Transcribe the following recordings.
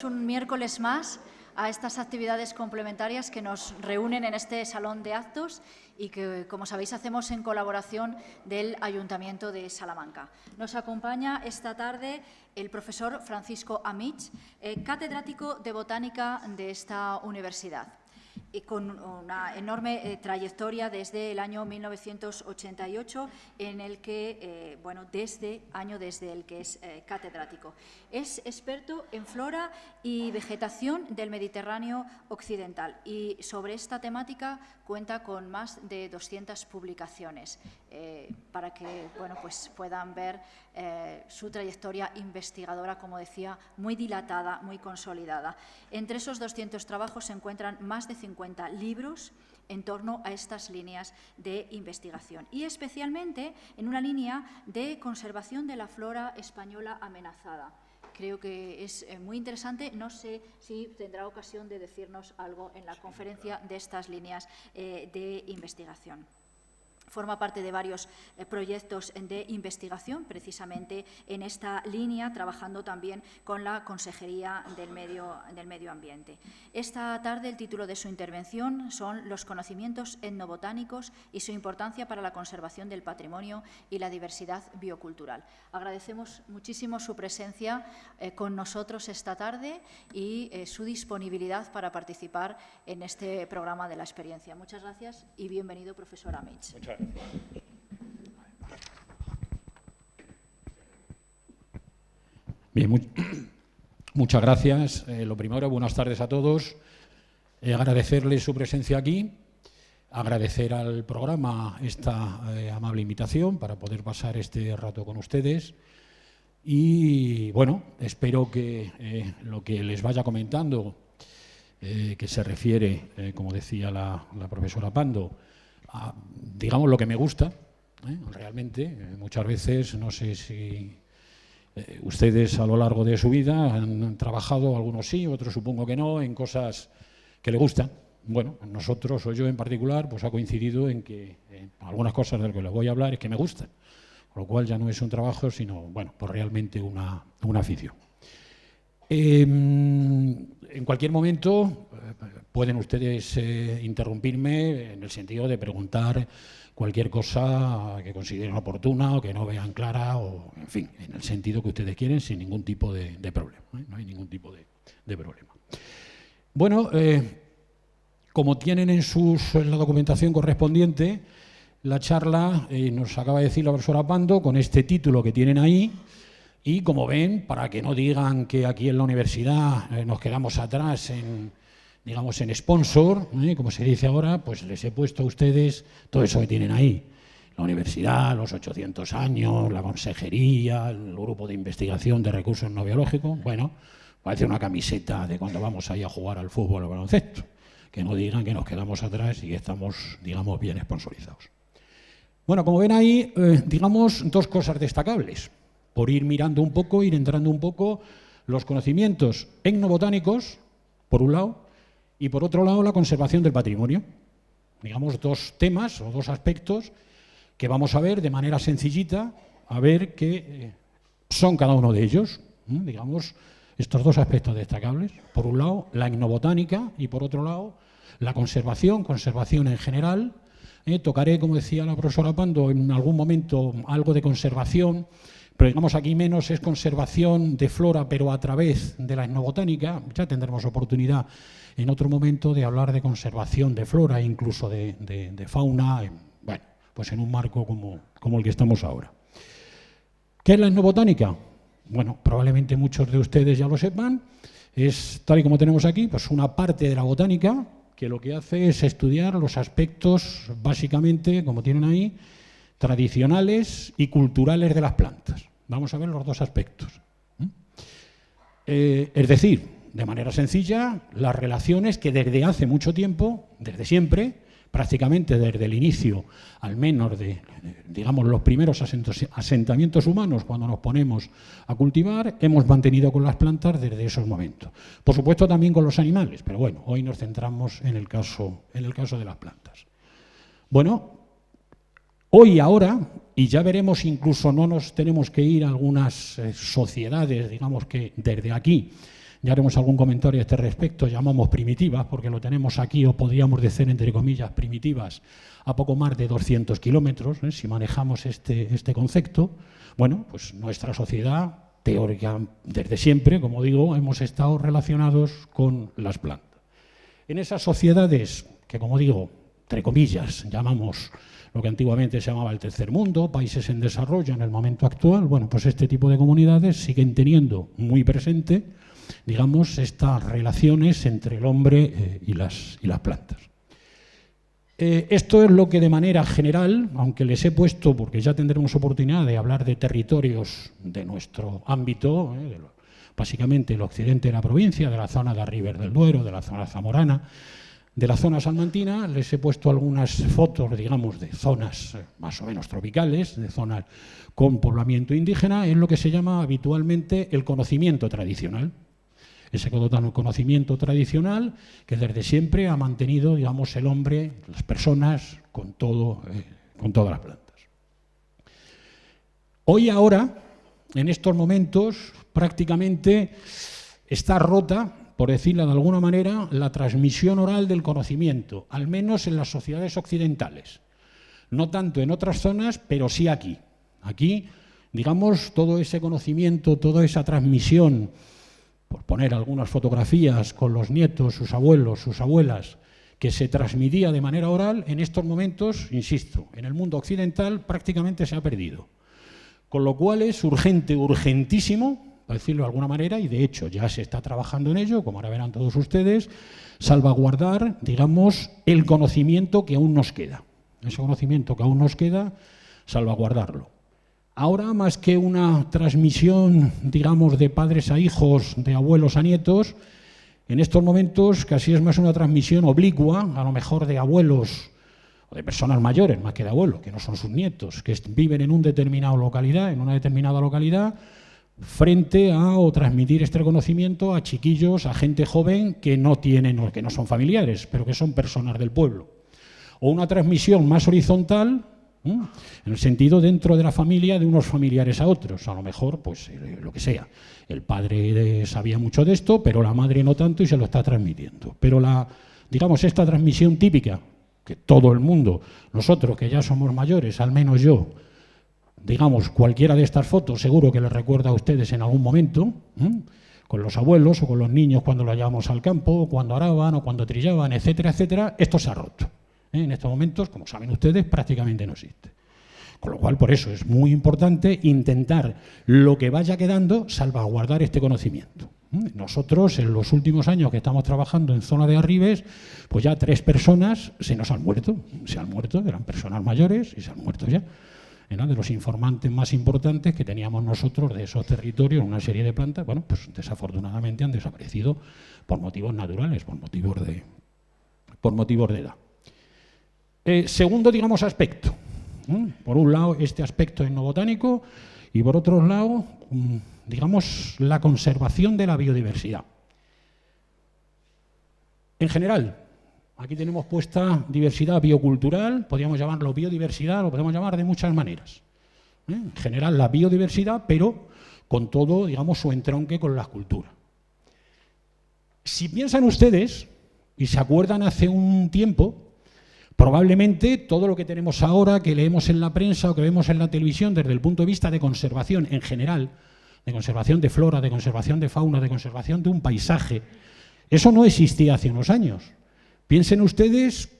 Un miércoles más a estas actividades complementarias que nos reúnen en este salón de actos y que, como sabéis, hacemos en colaboración del Ayuntamiento de Salamanca. Nos acompaña esta tarde el profesor Francisco Amich, catedrático de Botánica de esta universidad, y con una enorme trayectoria desde el año 1988, en el que, desde el que es catedrático. Es experto en flora y vegetación del Mediterráneo occidental y sobre esta temática cuenta con más de 200 publicaciones para que puedan ver su trayectoria investigadora, como decía, muy dilatada, muy consolidada. Entre esos 200 trabajos se encuentran más de 50 libros en torno a estas líneas de investigación y especialmente en una línea de conservación de la flora española amenazada. Creo que es muy interesante. No sé si tendrá ocasión de decirnos algo en la conferencia de estas líneas de investigación. Forma parte de varios proyectos de investigación, precisamente en esta línea, trabajando también con la Consejería del Medio Ambiente. Esta tarde el título de su intervención son Los conocimientos etnobotánicos y su importancia para la conservación del patrimonio y la diversidad biocultural. Agradecemos muchísimo su presencia con nosotros esta tarde y su disponibilidad para participar en este programa de la experiencia. Muchas gracias y bienvenido, profesor Amich. Bien, muchas gracias. Lo primero, buenas tardes a todos. Agradecerles su presencia aquí, agradecer al programa esta amable invitación para poder pasar este rato con ustedes y, bueno, espero que lo que les vaya comentando, que se refiere, como decía la profesora Pando, digamos lo que me gusta, realmente. Muchas veces, no sé si ustedes a lo largo de su vida han trabajado, algunos sí, otros supongo que no, en cosas que le gustan. Bueno, nosotros, o yo en particular, pues ha coincidido en que algunas cosas de las que les voy a hablar es que me gustan, con lo cual ya no es un trabajo, sino, bueno, pues realmente una afición. En cualquier momento pueden ustedes interrumpirme en el sentido de preguntar cualquier cosa que consideren oportuna o que no vean clara, o en fin, en el sentido que ustedes quieren, sin ningún tipo de problema. No hay ningún tipo de problema. Bueno, como tienen en la documentación correspondiente, la charla nos acaba de decir la profesora Pando con este título que tienen ahí. Y, como ven, para que no digan que aquí en la universidad nos quedamos atrás en sponsor, como se dice ahora, pues les he puesto a ustedes todo eso que tienen ahí. La universidad, los 800 años, la consejería, el grupo de investigación de recursos no biológicos. Bueno, parece una camiseta de cuando vamos ahí a jugar al fútbol o al baloncesto. Que no digan que nos quedamos atrás y que estamos, digamos, bien sponsorizados. Bueno, como ven ahí, digamos, dos cosas destacables. Por ir mirando un poco, ir entrando un poco, los conocimientos etnobotánicos, por un lado, y por otro lado la conservación del patrimonio. Digamos, dos temas o dos aspectos que vamos a ver de manera sencillita, a ver qué son cada uno de ellos. Digamos, estos dos aspectos destacables. Por un lado, la etnobotánica y por otro lado, la conservación en general. Tocaré, como decía la profesora Pando, en algún momento algo de conservación, pero digamos aquí menos es conservación de flora, pero a través de la etnobotánica. Ya tendremos oportunidad en otro momento de hablar de conservación de flora, incluso de fauna, bueno, pues en un marco como el que estamos ahora. ¿Qué es la etnobotánica? Bueno, probablemente muchos de ustedes ya lo sepan. Es, tal y como tenemos aquí, pues una parte de la botánica que lo que hace es estudiar los aspectos, básicamente, como tienen ahí, tradicionales y culturales de las plantas. Vamos a ver los dos aspectos. Es decir, de manera sencilla, las relaciones que desde hace mucho tiempo, desde siempre, prácticamente desde el inicio, al menos de, digamos, los primeros asentamientos humanos, cuando nos ponemos a cultivar, hemos mantenido con las plantas desde esos momentos. Por supuesto también con los animales, pero bueno, hoy nos centramos en el caso de las plantas. Bueno, hoy, ahora, y ya veremos, incluso no nos tenemos que ir a algunas sociedades, digamos que desde aquí ya haremos algún comentario a este respecto, llamamos primitivas, porque lo tenemos aquí, o podríamos decir, entre comillas, primitivas, a poco más de 200 kilómetros, si manejamos este concepto. Bueno, pues nuestra sociedad teórica, desde siempre, como digo, hemos estado relacionados con las plantas. En esas sociedades que, como digo, entre comillas, llamamos lo que antiguamente se llamaba el tercer mundo, países en desarrollo en el momento actual, bueno, pues este tipo de comunidades siguen teniendo muy presente, digamos, estas relaciones entre el hombre y las plantas. Esto es lo que de manera general, aunque les he puesto, porque ya tendremos oportunidad de hablar de territorios de nuestro ámbito, básicamente el occidente de la provincia, de la zona de Ribes del Duero, de la zona zamorana, de la zona salmantina, les he puesto algunas fotos, digamos, de zonas más o menos tropicales, de zonas con poblamiento indígena, en lo que se llama habitualmente el conocimiento tradicional. Ese conocimiento tradicional que desde siempre ha mantenido, digamos, el hombre, las personas, con todas las plantas. Hoy, ahora, en estos momentos, prácticamente está rota, por decirlo de alguna manera, la transmisión oral del conocimiento, al menos en las sociedades occidentales. No tanto en otras zonas, pero sí aquí. Aquí, digamos, todo ese conocimiento, toda esa transmisión, por poner algunas fotografías con los nietos, sus abuelos, sus abuelas, que se transmitía de manera oral, en estos momentos, insisto, en el mundo occidental prácticamente se ha perdido. Con lo cual es urgente, urgentísimo, para decirlo de alguna manera, y de hecho ya se está trabajando en ello, como ahora verán todos ustedes, salvaguardar, digamos, el conocimiento que aún nos queda. Ese conocimiento que aún nos queda, salvaguardarlo. Ahora, más que una transmisión, digamos, de padres a hijos, de abuelos a nietos, en estos momentos casi es más una transmisión oblicua, a lo mejor de abuelos o de personas mayores, más que de abuelos, que no son sus nietos, que viven en una determinada localidad, frente a o transmitir este conocimiento a chiquillos, a gente joven que no tienen o que no son familiares, pero que son personas del pueblo. O una transmisión más horizontal, en el sentido dentro de la familia de unos familiares a otros, a lo mejor, pues lo que sea. El padre sabía mucho de esto, pero la madre no tanto y se lo está transmitiendo. Pero digamos, esta transmisión típica, que todo el mundo, nosotros que ya somos mayores, al menos yo, digamos, cualquiera de estas fotos seguro que les recuerda a ustedes en algún momento, con los abuelos o con los niños cuando los llevamos al campo, o cuando araban o cuando trillaban, etcétera, etcétera, esto se ha roto. En estos momentos, como saben ustedes, prácticamente no existe. Con lo cual, por eso es muy importante intentar lo que vaya quedando, salvaguardar este conocimiento. Nosotros, en los últimos años que estamos trabajando en zona de Arribes, pues ya 3 personas se nos han muerto. Se han muerto, eran personas mayores y se han muerto ya. Eran de los informantes más importantes que teníamos nosotros de esos territorios, una serie de plantas, bueno, pues desafortunadamente han desaparecido por motivos naturales, por motivos de edad. Segundo, digamos, aspecto. Por un lado, este aspecto etnobotánico y por otro lado, digamos, la conservación de la biodiversidad. En general, aquí tenemos puesta diversidad biocultural, podríamos llamarlo biodiversidad, lo podemos llamar de muchas maneras. En general, la biodiversidad, pero con todo, digamos, su entronque con la cultura. Si piensan ustedes, y se acuerdan hace un tiempo, probablemente todo lo que tenemos ahora, que leemos en la prensa o que vemos en la televisión desde el punto de vista de conservación en general, de conservación de flora, de conservación de fauna, de conservación de un paisaje, eso no existía hace unos años. Piensen ustedes,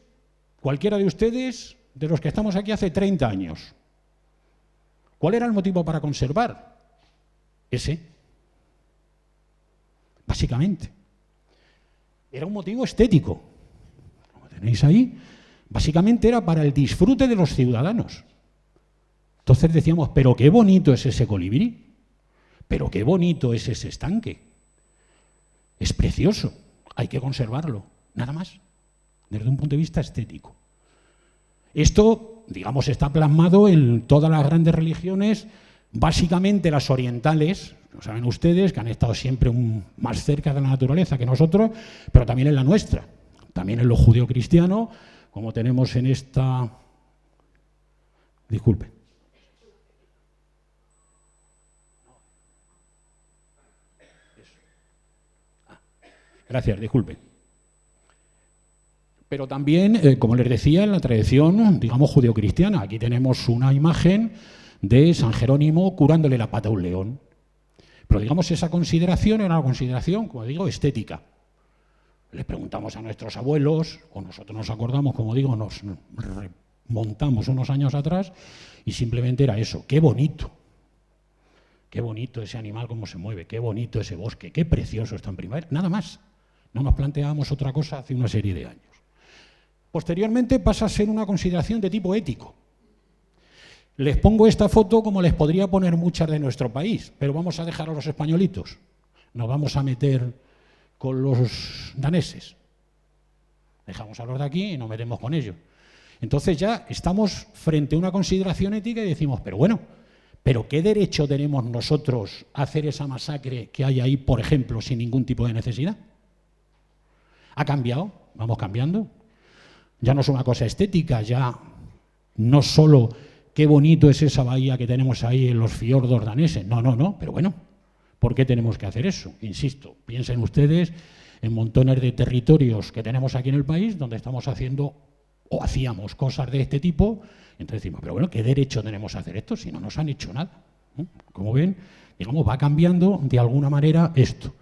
cualquiera de ustedes, de los que estamos aquí hace 30 años. ¿Cuál era el motivo para conservar? Ese. Básicamente. Era un motivo estético. Como tenéis ahí, básicamente era para el disfrute de los ciudadanos. Entonces decíamos, pero qué bonito es ese colibrí, pero qué bonito es ese estanque. Es precioso, hay que conservarlo, nada más, desde un punto de vista estético. Esto, digamos, está plasmado en todas las grandes religiones, básicamente las orientales, lo saben ustedes, que han estado siempre más cerca de la naturaleza que nosotros, pero también en la nuestra, también en lo judeocristiano, como tenemos en esta... Disculpe. Gracias, disculpe. Pero también, como les decía, en la tradición, digamos, judeocristiana, aquí tenemos una imagen de San Jerónimo curándole la pata a un león. Pero, digamos, esa consideración era una consideración, como digo, estética. Les preguntamos a nuestros abuelos, o nosotros nos acordamos, como digo, nos remontamos unos años atrás, y simplemente era eso. ¡Qué bonito! Qué bonito ese animal, cómo se mueve, qué bonito ese bosque, qué precioso está en primavera. Nada más. No nos planteábamos otra cosa hace una serie de años. Posteriormente pasa a ser una consideración de tipo ético. Les pongo esta foto como les podría poner muchas de nuestro país, pero vamos a dejar a los españolitos. Nos vamos a meter con los daneses. Dejamos a los de aquí y nos metemos con ellos. Entonces ya estamos frente a una consideración ética y decimos, pero bueno, ¿pero qué derecho tenemos nosotros a hacer esa masacre que hay ahí, por ejemplo, sin ningún tipo de necesidad? ¿Ha cambiado? ¿Vamos cambiando? Ya no es una cosa estética, ya no solo qué bonito es esa bahía que tenemos ahí en los fiordos daneses. No, pero bueno, ¿por qué tenemos que hacer eso? Insisto, piensen ustedes en montones de territorios que tenemos aquí en el país donde estamos haciendo o hacíamos cosas de este tipo. Entonces decimos, pero bueno, ¿qué derecho tenemos a hacer esto si no nos han hecho nada? Como ven, digamos, va cambiando de alguna manera esto.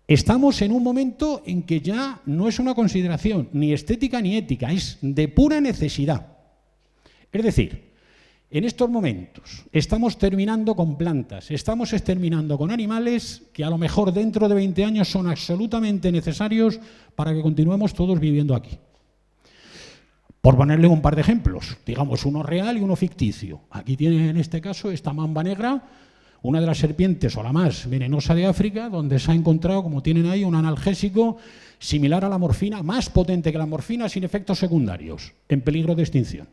Estamos en un momento en que ya no es una consideración ni estética ni ética, es de pura necesidad. Es decir, en estos momentos estamos terminando con plantas, estamos exterminando con animales que a lo mejor dentro de 20 años son absolutamente necesarios para que continuemos todos viviendo aquí. Por ponerle un par de ejemplos, digamos uno real y uno ficticio. Aquí tiene en este caso esta mamba negra, una de las serpientes o la más venenosa de África, donde se ha encontrado, como tienen ahí, un analgésico similar a la morfina, más potente que la morfina, sin efectos secundarios, en peligro de extinción.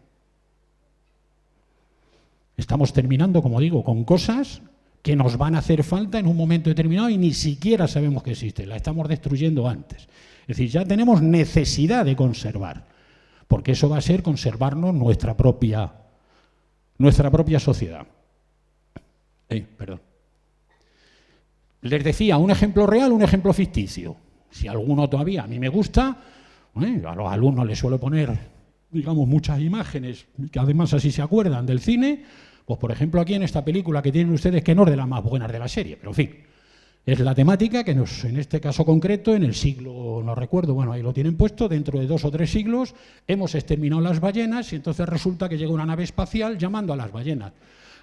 Estamos terminando, como digo, con cosas que nos van a hacer falta en un momento determinado y ni siquiera sabemos que existen, la estamos destruyendo antes. Es decir, ya tenemos necesidad de conservar, porque eso va a ser conservarnos nuestra propia sociedad. Perdón. Les decía, un ejemplo real, un ejemplo ficticio. Si alguno todavía a mí me gusta, a los alumnos les suelo poner, digamos, muchas imágenes, que además así se acuerdan del cine, pues por ejemplo aquí en esta película que tienen ustedes, que no es de las más buenas de la serie, pero en fin, es la temática que nos, en este caso concreto, en el siglo, no recuerdo, bueno, ahí lo tienen puesto, dentro de 2 o 3 siglos, hemos exterminado las ballenas y entonces resulta que llega una nave espacial llamando a las ballenas.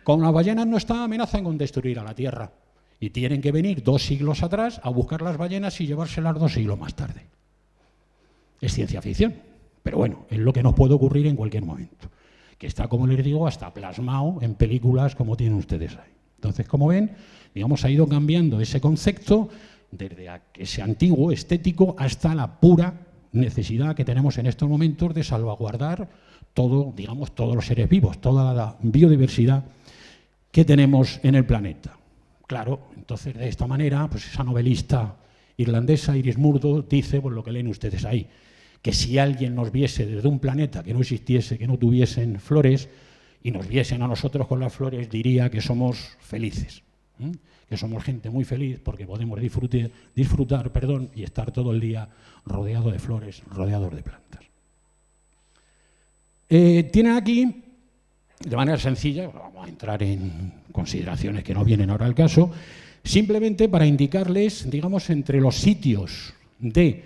Como las ballenas no están, amenazan con destruir a la Tierra. Y tienen que venir 2 siglos atrás a buscar las ballenas y llevárselas 2 siglos más tarde. Es ciencia ficción, pero bueno, es lo que nos puede ocurrir en cualquier momento. Que está, como les digo, hasta plasmado en películas como tienen ustedes ahí. Entonces, como ven, digamos, ha ido cambiando ese concepto desde ese antiguo estético hasta la pura necesidad que tenemos en estos momentos de salvaguardar todo, digamos, todos los seres vivos, toda la biodiversidad que tenemos en el planeta. Claro, entonces de esta manera, pues esa novelista irlandesa, Iris Murdoch, dice, pues lo que leen ustedes ahí, que si alguien nos viese desde un planeta que no existiese, que no tuviesen flores, y nos viesen a nosotros con las flores, diría que somos felices, que somos gente muy feliz porque podemos disfrutar, y estar todo el día rodeado de flores, rodeados de plantas. Tienen aquí, de manera sencilla, vamos a entrar en consideraciones que no vienen ahora al caso, simplemente para indicarles, digamos, entre los sitios de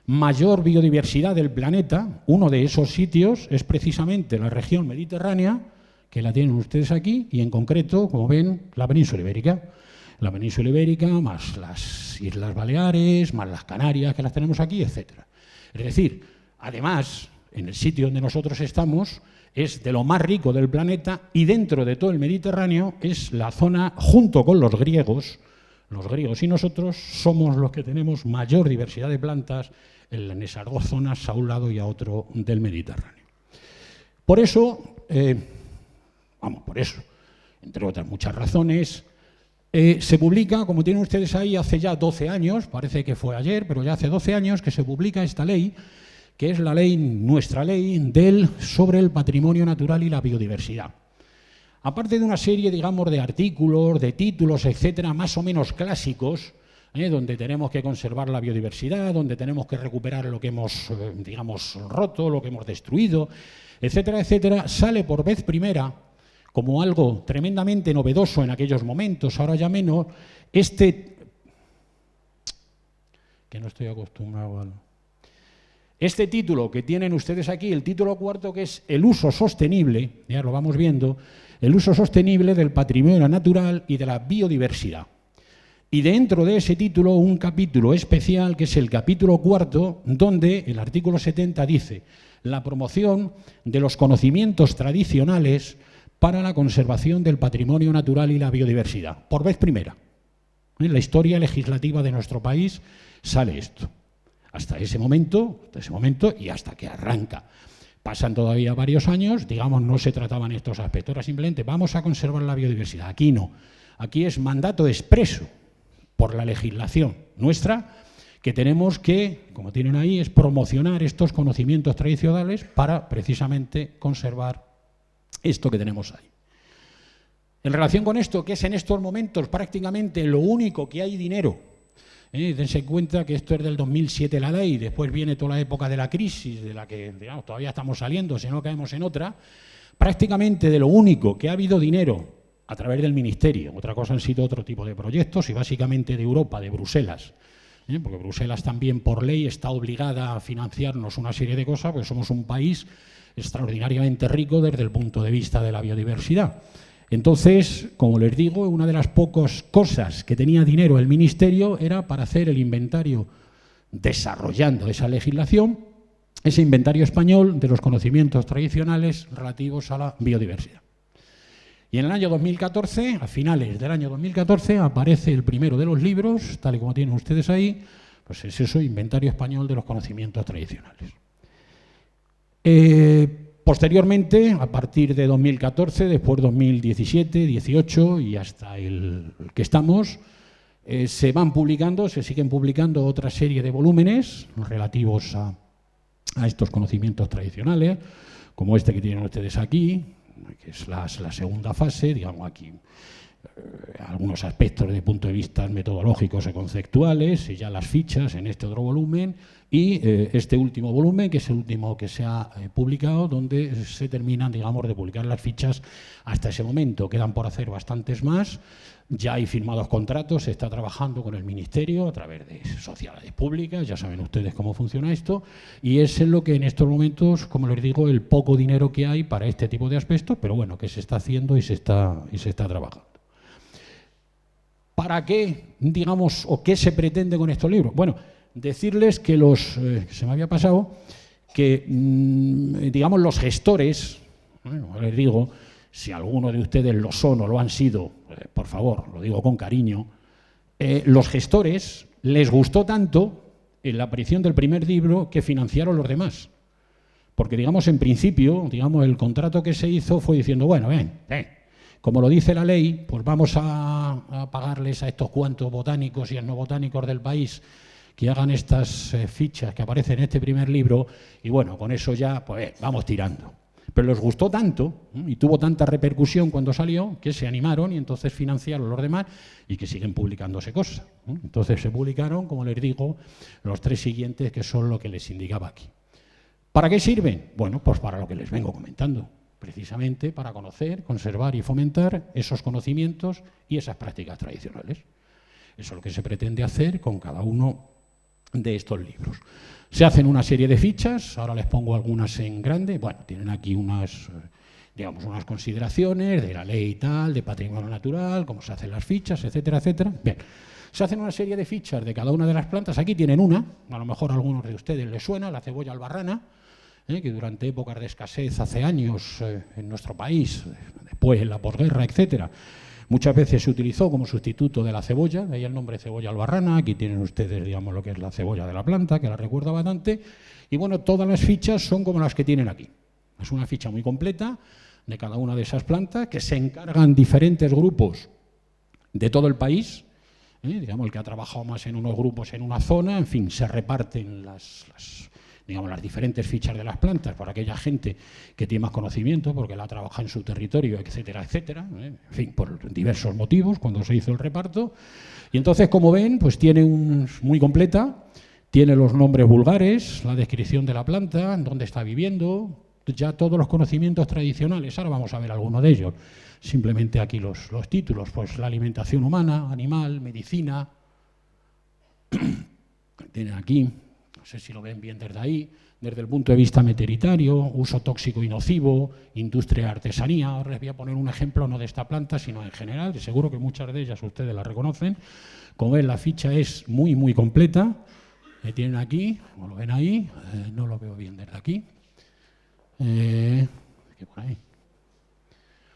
mayor biodiversidad del planeta, uno de esos sitios es precisamente la región mediterránea, que la tienen ustedes aquí, y en concreto, como ven, la península ibérica. La península ibérica, más las Islas Baleares, más las Canarias, que las tenemos aquí, etc. Es decir, además, en el sitio donde nosotros estamos, es de lo más rico del planeta y dentro de todo el Mediterráneo es la zona, junto con los griegos y nosotros somos los que tenemos mayor diversidad de plantas en esas 2 zonas, a un lado y a otro del Mediterráneo. Por eso, entre otras muchas razones, se publica, como tienen ustedes ahí, hace ya 12 años, parece que fue ayer, pero ya hace 12 años que se publica esta ley, que es la ley, nuestra ley sobre el patrimonio natural y la biodiversidad. Aparte de una serie, digamos, de artículos, de títulos, etcétera, más o menos clásicos, donde tenemos que conservar la biodiversidad, donde tenemos que recuperar lo que hemos, digamos, roto, lo que hemos destruido, etcétera, etcétera, sale por vez primera, como algo tremendamente novedoso en aquellos momentos, ahora ya menos, que no estoy acostumbrado a... Este título que tienen ustedes aquí, el título cuarto, que es el uso sostenible, ya lo vamos viendo, el uso sostenible del patrimonio natural y de la biodiversidad. Y dentro de ese título un capítulo especial, que es el capítulo cuarto, donde el artículo 70 dice la promoción de los conocimientos tradicionales para la conservación del patrimonio natural y la biodiversidad. Por vez primera, en la historia legislativa de nuestro país sale esto. Hasta ese momento y hasta que arranca. Pasan todavía varios años, digamos, no se trataban estos aspectos, era simplemente vamos a conservar la biodiversidad. Aquí no, aquí es mandato expreso por la legislación nuestra que tenemos que, como tienen ahí, es promocionar estos conocimientos tradicionales para precisamente conservar esto que tenemos ahí. En relación con esto, que es en estos momentos prácticamente lo único que hay dinero, dense cuenta que esto es del 2007 la ley, después viene toda la época de la crisis, de la que digamos, todavía estamos saliendo, si no caemos en otra, prácticamente de lo único que ha habido dinero a través del Ministerio, otra cosa han sido otro tipo de proyectos y básicamente de Europa, de Bruselas, porque Bruselas también por ley está obligada a financiarnos una serie de cosas, porque somos un país extraordinariamente rico desde el punto de vista de la biodiversidad. Entonces, como les digo, una de las pocas cosas que tenía dinero el Ministerio era para hacer el inventario, desarrollando esa legislación, ese inventario español de los conocimientos tradicionales relativos a la biodiversidad. Y en el año 2014, a finales del año 2014, aparece el primero de los libros, tal y como tienen ustedes ahí, pues es eso, Inventario Español de los Conocimientos Tradicionales. Posteriormente, a partir de 2014, después 2017, 18 y hasta el que estamos, se van publicando, se siguen publicando otra serie de volúmenes relativos a estos conocimientos tradicionales, como este que tienen ustedes aquí, que es la segunda fase, digamos aquí, algunos aspectos desde el punto de vista metodológicos y conceptuales, y ya las fichas en este otro volumen, y este último volumen, que es el último que se ha publicado, donde se terminan, digamos, de publicar las fichas hasta ese momento. Quedan por hacer bastantes más, ya hay firmados contratos, se está trabajando con el Ministerio a través de sociedades públicas, ya saben ustedes cómo funciona esto, y es en lo que en estos momentos, como les digo, el poco dinero que hay para este tipo de aspectos, pero bueno, que se está haciendo y se está trabajando. ¿Para qué, digamos, o qué se pretende con estos libros? Bueno, decirles que se me había pasado, que, digamos, los gestores, bueno, les digo, si alguno de ustedes lo son o lo han sido, por favor, lo digo con cariño, los gestores les gustó tanto en la aparición del primer libro que financiaron los demás. Porque, digamos, en principio, digamos, el contrato que se hizo fue diciendo, bueno, ven, como lo dice la ley, pues vamos a pagarles a estos cuantos botánicos y etnobotánicos del país que hagan estas fichas que aparecen en este primer libro y bueno, con eso ya pues vamos tirando. Pero les gustó tanto y tuvo tanta repercusión cuando salió que se animaron y entonces financiaron los demás y que siguen publicándose cosas. Entonces se publicaron, como les digo, los 3 siguientes que son lo que les indicaba aquí. ¿Para qué sirven? Bueno, pues para lo que les vengo comentando. Precisamente para conocer, conservar y fomentar esos conocimientos y esas prácticas tradicionales. Eso es lo que se pretende hacer con cada uno de estos libros. Se hacen una serie de fichas, ahora les pongo algunas en grande, bueno, tienen aquí unas, digamos, unas consideraciones de la ley y tal, de patrimonio natural, cómo se hacen las fichas, etcétera, etcétera. Bien, se hacen una serie de fichas de cada una de las plantas, aquí tienen una, a lo mejor a algunos de ustedes les suena, la cebolla albarrana, que durante épocas de escasez hace años en nuestro país, después en la posguerra, etcétera, muchas veces se utilizó como sustituto de la cebolla, de ahí el nombre cebolla albarrana. Aquí tienen ustedes, digamos, lo que es la cebolla de la planta, que la recuerda bastante, y bueno, todas las fichas son como las que tienen aquí. Es una ficha muy completa de cada una de esas plantas, que se encargan diferentes grupos de todo el país, digamos, el que ha trabajado más en unos grupos en una zona, en fin, se reparten digamos, las diferentes fichas de las plantas para aquella gente que tiene más conocimiento, porque la trabaja en su territorio, etcétera, etcétera, en fin, por diversos motivos, cuando se hizo el reparto. Y entonces, como ven, pues tiene muy completa, tiene los nombres vulgares, la descripción de la planta, dónde está viviendo, ya todos los conocimientos tradicionales. Ahora vamos a ver alguno de ellos. Simplemente aquí los títulos, pues la alimentación humana, animal, medicina. Tienen aquí, no sé si lo ven bien desde ahí, desde el punto de vista meteoritario, uso tóxico y nocivo, industria, artesanía. Ahora les voy a poner un ejemplo no de esta planta, sino en general, y seguro que muchas de ellas ustedes la reconocen. Como ven, la ficha es muy completa. Tienen aquí, como lo ven ahí, no lo veo bien desde aquí. ¿Qué por ahí?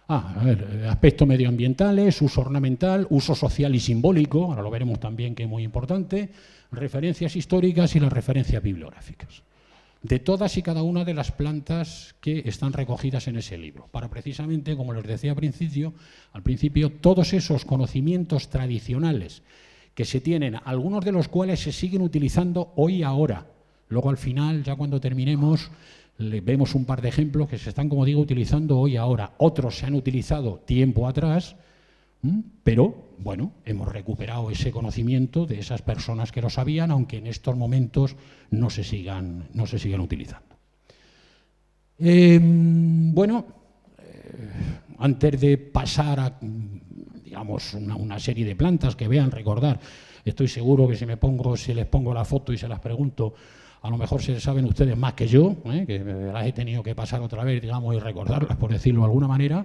A ver, aspectos medioambientales, uso ornamental, uso social y simbólico, ahora lo veremos también que es muy importante, referencias históricas y las referencias bibliográficas, de todas y cada una de las plantas que están recogidas en ese libro, para precisamente, como les decía al principio, todos esos conocimientos tradicionales que se tienen, algunos de los cuales se siguen utilizando hoy ahora. Luego al final, ya cuando terminemos, vemos un par de ejemplos que se están, como digo, utilizando hoy ahora. Otros se han utilizado tiempo atrás, pero, bueno, hemos recuperado ese conocimiento de esas personas que lo sabían, aunque en estos momentos no se sigan utilizando. Bueno, antes de pasar a, digamos, una serie de plantas que vean, recordar, estoy seguro que si les pongo la foto y se las pregunto, a lo mejor se saben ustedes más que yo, que las he tenido que pasar otra vez, digamos, y recordarlas, por decirlo de alguna manera.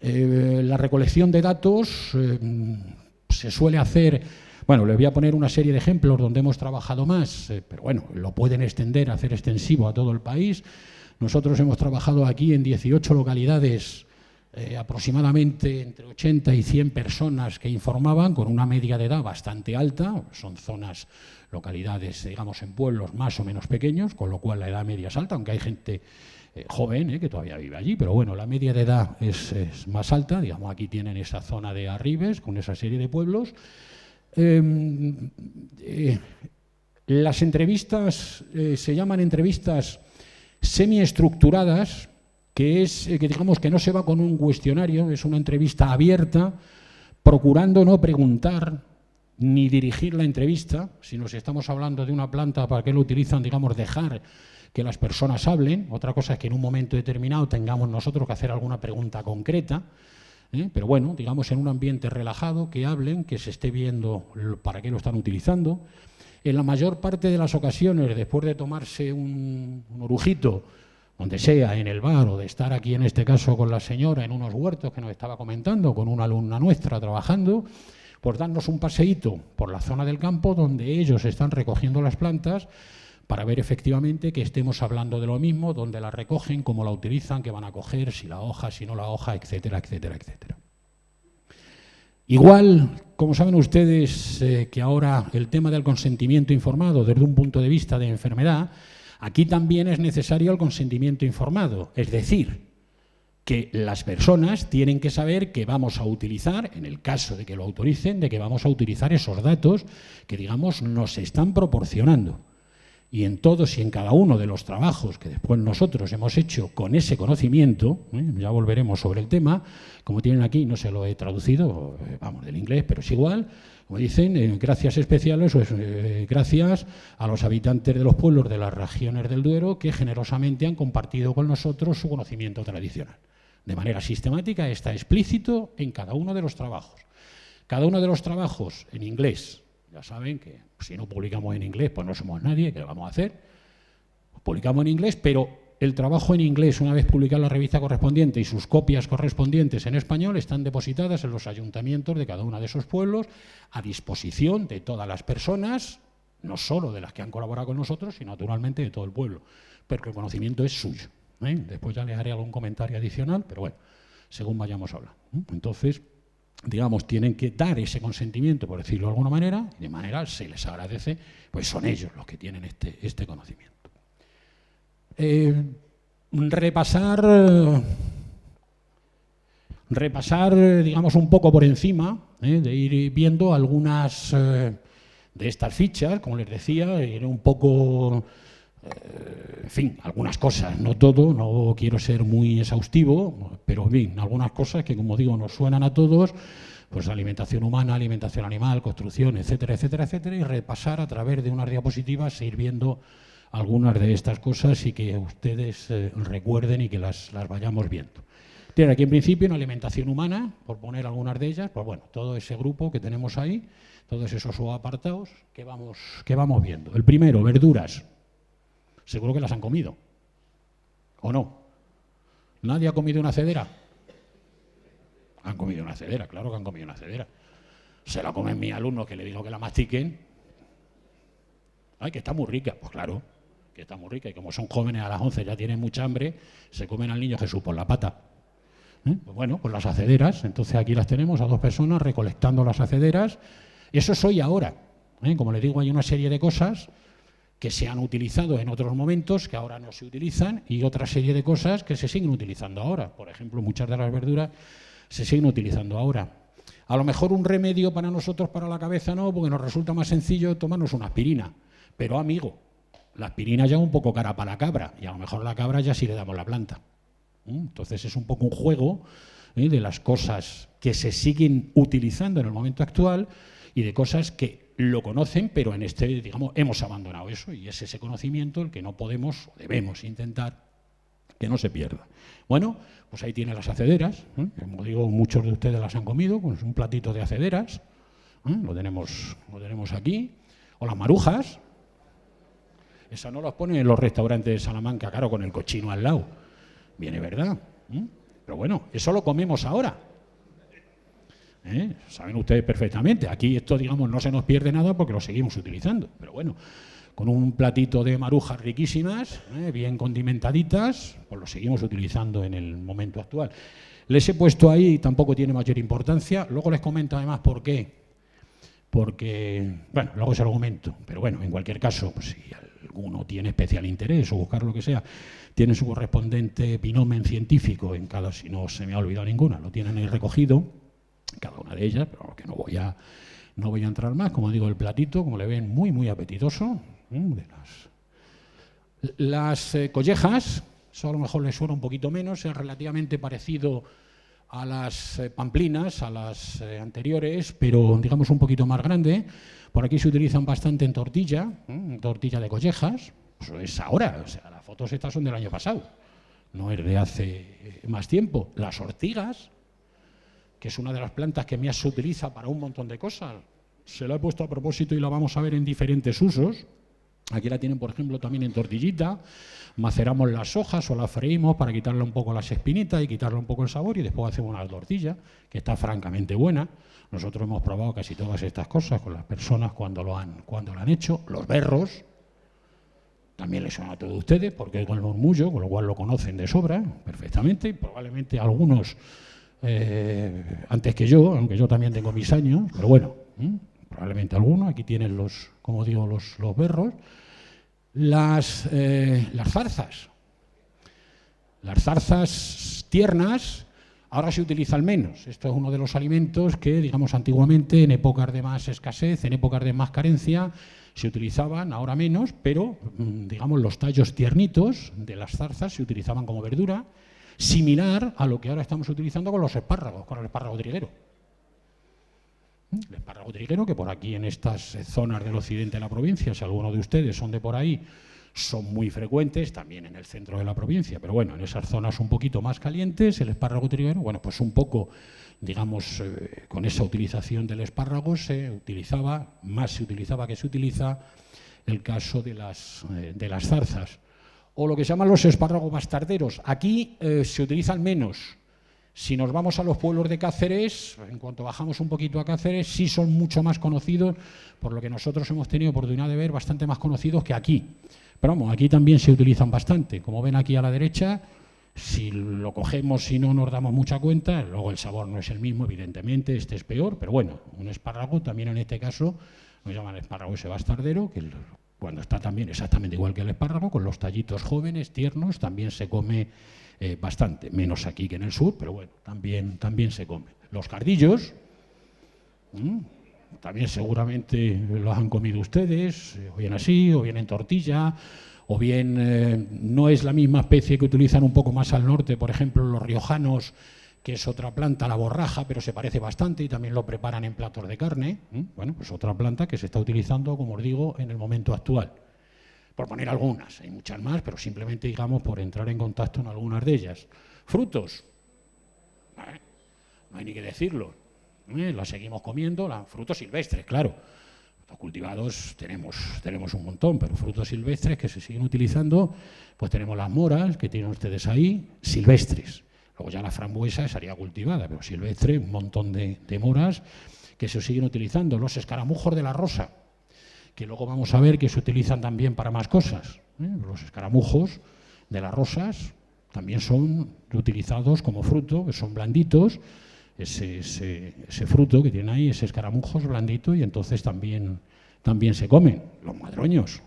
La recolección de datos se suele hacer, bueno, les voy a poner una serie de ejemplos donde hemos trabajado más, pero bueno, lo pueden extender, hacer extensivo a todo el país. Nosotros hemos trabajado aquí en 18 localidades, aproximadamente entre 80 y 100 personas que informaban, con una media de edad bastante alta. Son zonas, localidades, digamos, en pueblos más o menos pequeños, con lo cual la edad media es alta, aunque hay gente joven que todavía vive allí, pero bueno, la media de edad es más alta. Digamos, aquí tienen esa zona de Arribes, con esa serie de pueblos. Las entrevistas se llaman entrevistas semiestructuradas, que digamos que no se va con un cuestionario, es una entrevista abierta, procurando no preguntar ni dirigir la entrevista. Si nos estamos hablando de una planta, ¿para qué lo utilizan? Digamos, dejar que las personas hablen. Otra cosa es que en un momento determinado tengamos nosotros que hacer alguna pregunta concreta, pero bueno, digamos, en un ambiente relajado, que hablen, que se esté viendo para qué lo están utilizando. En la mayor parte de las ocasiones, después de tomarse un orujito, donde sea, en el bar, o de estar aquí en este caso con la señora en unos huertos que nos estaba comentando, con una alumna nuestra trabajando, pues darnos un paseíto por la zona del campo donde ellos están recogiendo las plantas, para ver efectivamente que estemos hablando de lo mismo, dónde la recogen, cómo la utilizan, qué van a coger, si la hoja, si no la hoja, etcétera, etcétera, etcétera. Igual, como saben ustedes, que ahora el tema del consentimiento informado desde un punto de vista de enfermedad, aquí también es necesario el consentimiento informado, es decir, que las personas tienen que saber que vamos a utilizar, en el caso de que lo autoricen, de que vamos a utilizar esos datos que, digamos, nos están proporcionando. Y en todos y en cada uno de los trabajos que después nosotros hemos hecho con ese conocimiento, ya volveremos sobre el tema, como tienen aquí, no se lo he traducido, vamos, del inglés, pero es igual, como dicen, gracias especiales, gracias a los habitantes de los pueblos de las regiones del Duero que generosamente han compartido con nosotros su conocimiento tradicional. De manera sistemática está explícito en cada uno de los trabajos. Cada uno de los trabajos en inglés. Ya saben que si no publicamos en inglés, pues no somos nadie, ¿qué lo vamos a hacer? Publicamos en inglés, pero el trabajo en inglés, una vez publicada la revista correspondiente y sus copias correspondientes en español, están depositadas en los ayuntamientos de cada uno de esos pueblos, a disposición de todas las personas, no solo de las que han colaborado con nosotros, sino naturalmente de todo el pueblo, porque el conocimiento es suyo. Después ya les haré algún comentario adicional, pero bueno, según vayamos a hablar. Entonces, digamos, tienen que dar ese consentimiento, por decirlo de alguna manera, y de manera se les agradece, pues son ellos los que tienen este conocimiento. Repasar, digamos, un poco por encima, de ir viendo algunas de estas fichas, como les decía, ir un poco En fin, algunas cosas, no todo, no quiero ser muy exhaustivo, pero bien, algunas cosas que, como digo, nos suenan a todos, pues alimentación humana, alimentación animal, construcción, etcétera, etcétera, etcétera, y repasar a través de unas diapositivas e ir viendo algunas de estas cosas y que ustedes recuerden y que las vayamos viendo. Tiene aquí en principio una alimentación humana, por poner algunas de ellas, pues bueno, todo ese grupo que tenemos ahí, todos esos subapartados que vamos viendo. El primero, verduras. Seguro que las han comido, ¿o no? ¿Nadie ha comido una cedera? Han comido una cedera, claro que han comido una cedera. Se la comen mis alumnos, que le digo que la mastiquen. Ay, que está muy rica. Pues claro, que está muy rica. Y como son jóvenes a las 11, ya tienen mucha hambre, se comen al niño Jesús por la pata. Pues bueno, pues las hacederas. Entonces aquí las tenemos a dos personas recolectando las hacederas. Eso es hoy ahora. Como les digo, hay una serie de cosas que se han utilizado en otros momentos, que ahora no se utilizan, y otra serie de cosas que se siguen utilizando ahora. Por ejemplo, muchas de las verduras se siguen utilizando ahora. A lo mejor un remedio para nosotros, para la cabeza, no, porque nos resulta más sencillo tomarnos una aspirina. Pero, amigo, la aspirina ya es un poco cara para la cabra, y a lo mejor la cabra ya sí le damos la planta. Entonces es un poco un juego de las cosas que se siguen utilizando en el momento actual y de cosas que lo conocen, pero en digamos, hemos abandonado eso, y es ese conocimiento el que no podemos o debemos intentar que no se pierda. Bueno, pues ahí tiene las hacederas, como digo, muchos de ustedes las han comido, pues un platito de hacederas, lo tenemos aquí, o las marujas, esas no las ponen en los restaurantes de Salamanca, claro, con el cochino al lado, viene verdad, pero bueno, eso lo comemos ahora. Saben ustedes perfectamente, aquí esto, digamos, no se nos pierde nada porque lo seguimos utilizando, pero bueno, con un platito de marujas riquísimas, bien condimentaditas, pues lo seguimos utilizando en el momento actual. Les he puesto ahí, tampoco tiene mayor importancia, luego les comento además por qué, porque, bueno, luego se lo comento, pero bueno, en cualquier caso, pues si alguno tiene especial interés o buscar lo que sea, tiene su correspondiente binomio científico en cada, si no se me ha olvidado ninguna, lo tienen ahí recogido, cada una de ellas, pero que no voy a entrar más. Como digo, el platito, como le ven, muy, muy apetitoso. Las collejas, eso a lo mejor les suena un poquito menos, es relativamente parecido a las pamplinas, a las anteriores, pero digamos un poquito más grande. Por aquí se utilizan bastante en tortilla de collejas. Eso es ahora, o sea, las fotos estas son del año pasado, no es de hace más tiempo. Las ortigas, que es una de las plantas que más se utiliza para un montón de cosas. Se la he puesto a propósito y la vamos a ver en diferentes usos. Aquí la tienen, por ejemplo, también en tortillita. Maceramos las hojas o las freímos para quitarle un poco las espinitas y quitarle un poco el sabor, y después hacemos una tortilla, que está francamente buena. Nosotros hemos probado casi todas estas cosas con las personas cuando lo han hecho. Los berros, también les suena a todos ustedes, porque es con el murmullo, con lo cual lo conocen de sobra perfectamente, y probablemente algunos antes que yo, aunque yo también tengo mis años, pero bueno, probablemente algunos. Aquí tienen los, como digo, los berros. Las zarzas. Las zarzas tiernas ahora se utilizan menos. Esto es uno de los alimentos que, digamos, antiguamente, en épocas de más escasez, en épocas de más carencia, se utilizaban, ahora menos, pero, digamos, los tallos tiernitos de las zarzas se utilizaban como verdura, similar a lo que ahora estamos utilizando con los espárragos, con el espárrago triguero. El espárrago triguero, que por aquí en estas zonas del occidente de la provincia, si alguno de ustedes son de por ahí, son muy frecuentes, también en el centro de la provincia, pero bueno, en esas zonas un poquito más calientes, el espárrago triguero, bueno, pues un poco, digamos, con esa utilización del espárrago se utiliza el caso de las zarzas. O lo que se llaman los espárragos bastarderos. Aquí se utilizan menos. Si nos vamos a los pueblos de Cáceres, en cuanto bajamos un poquito a Cáceres, sí son mucho más conocidos, por lo que nosotros hemos tenido oportunidad de ver, bastante más conocidos que aquí. Pero vamos, aquí también se utilizan bastante. Como ven aquí a la derecha, si lo cogemos y no nos damos mucha cuenta, luego el sabor no es el mismo, evidentemente, este es peor, pero bueno, un espárrago también en este caso, nos llaman espárrago ese bastardero, que cuando está también exactamente igual que el espárrago, con los tallitos jóvenes, tiernos, también se come bastante, menos aquí que en el sur, pero bueno, también se come. Los cardillos, también seguramente los han comido ustedes, o bien así, o bien en tortilla, o bien no es la misma especie que utilizan un poco más al norte, por ejemplo, los riojanos, que es otra planta, la borraja, pero se parece bastante y también lo preparan en platos de carne. Bueno, pues otra planta que se está utilizando, como os digo, en el momento actual. Por poner algunas, hay muchas más, pero simplemente, digamos, por entrar en contacto en algunas de ellas. Frutos, no hay ni que decirlo, las seguimos comiendo, frutos silvestres, claro. Los cultivados tenemos un montón, pero frutos silvestres que se siguen utilizando, pues tenemos las moras, que tienen ustedes ahí, silvestres. Luego ya la frambuesa sería cultivada, pero silvestre, un montón de moras que se siguen utilizando. Los escaramujos de la rosa, que luego vamos a ver que se utilizan también para más cosas. Los escaramujos de las rosas también son utilizados como fruto, que son blanditos, ese fruto que tiene ahí, ese escaramujo es blandito y entonces también se comen. Los madroños,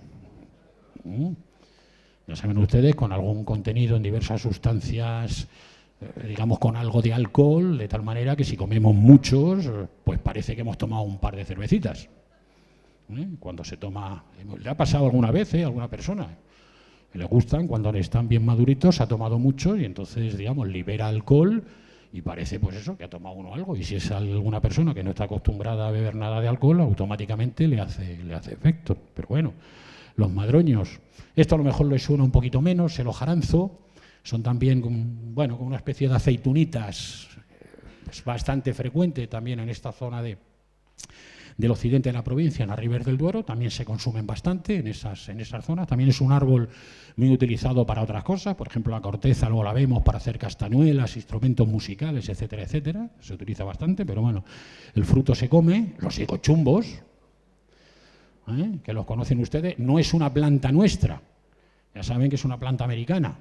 ya saben ustedes, con algún contenido en diversas sustancias, digamos con algo de alcohol, de tal manera que si comemos muchos, pues parece que hemos tomado un par de cervecitas. Cuando se toma, ¿le ha pasado alguna vez a alguna persona? Le gustan, cuando están bien maduritos, ha tomado mucho y entonces, digamos, libera alcohol y parece, pues eso, que ha tomado uno algo. Y si es alguna persona que no está acostumbrada a beber nada de alcohol, automáticamente le hace efecto. Pero bueno, los madroños, esto a lo mejor les suena un poquito menos, el hojaranzo, son también, bueno, como una especie de aceitunitas, es bastante frecuente también en esta zona del occidente de la provincia, en las Ribes del Duero, también se consumen bastante en esas zonas. También es un árbol muy utilizado para otras cosas, por ejemplo la corteza luego la vemos para hacer castañuelas, instrumentos musicales, etcétera, etcétera. Se utiliza bastante, pero bueno, el fruto se come. Los higochumbos, que los conocen ustedes, no es una planta nuestra, ya saben que es una planta americana,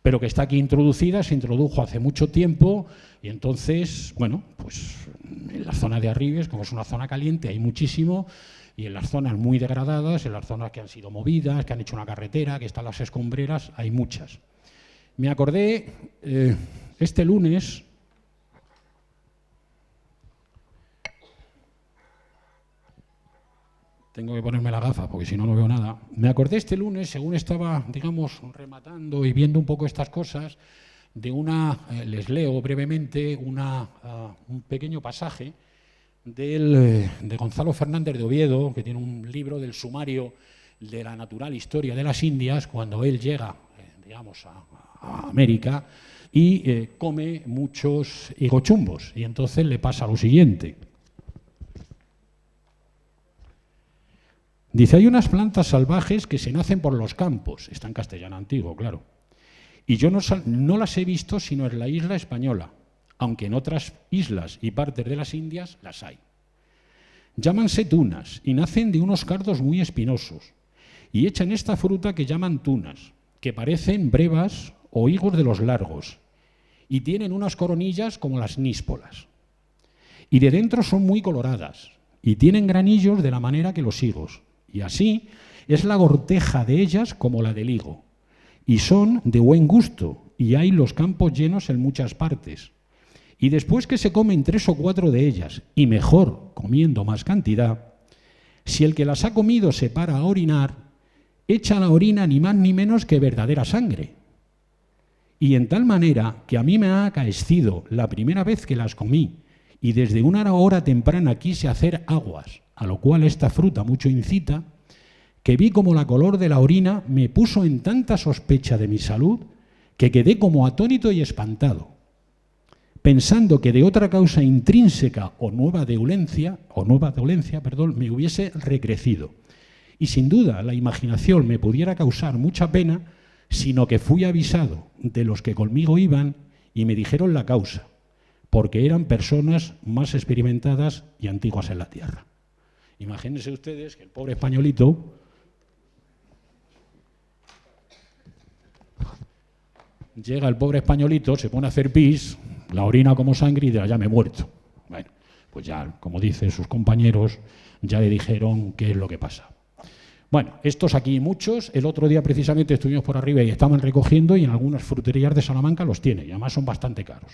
pero que está aquí introducida, se introdujo hace mucho tiempo y entonces, bueno, pues en la zona de Arribes, como es una zona caliente, hay muchísimo, y en las zonas muy degradadas, en las zonas que han sido movidas, que han hecho una carretera, que están las escombreras, hay muchas. Me acordé este lunes, tengo que ponerme la gafa porque si no, no veo nada. Me acordé este lunes, según estaba, digamos, rematando y viendo un poco estas cosas, de les leo brevemente un pequeño pasaje de Gonzalo Fernández de Oviedo, que tiene un libro del sumario de la natural historia de las Indias, cuando él llega, digamos, a América y come muchos higochumbos. Y entonces le pasa lo siguiente. Dice, hay unas plantas salvajes que se nacen por los campos, está en castellano antiguo, claro, y yo no las he visto sino en la isla española, aunque en otras islas y partes de las Indias las hay. Llámanse tunas y nacen de unos cardos muy espinosos, y echan esta fruta que llaman tunas, que parecen brevas o higos de los largos, y tienen unas coronillas como las níspolas, y de dentro son muy coloradas, y tienen granillos de la manera que los higos. Y así es la corteja de ellas como la del higo. Y son de buen gusto, y hay los campos llenos en muchas partes. Y después que se comen 3 o 4 de ellas, y mejor comiendo más cantidad, si el que las ha comido se para a orinar, echa la orina ni más ni menos que verdadera sangre. Y en tal manera que a mí me ha acaecido la primera vez que las comí, y desde una hora temprana quise hacer aguas, a lo cual esta fruta mucho incita, que vi como la color de la orina me puso en tanta sospecha de mi salud que quedé como atónito y espantado, pensando que de otra causa intrínseca o nueva dolencia, me hubiese recrecido. Y sin duda la imaginación me pudiera causar mucha pena, sino que fui avisado de los que conmigo iban y me dijeron la causa, porque eran personas más experimentadas y antiguas en la tierra. Imagínense ustedes que el pobre españolito llega, el pobre españolito, se pone a hacer pis, la orina como sangre y dirá, ya me he muerto. Bueno, pues ya, como dicen sus compañeros, ya le dijeron qué es lo que pasa. Bueno, estos aquí muchos. El otro día precisamente estuvimos por arriba y estaban recogiendo y en algunas fruterías de Salamanca los tiene y además son bastante caros.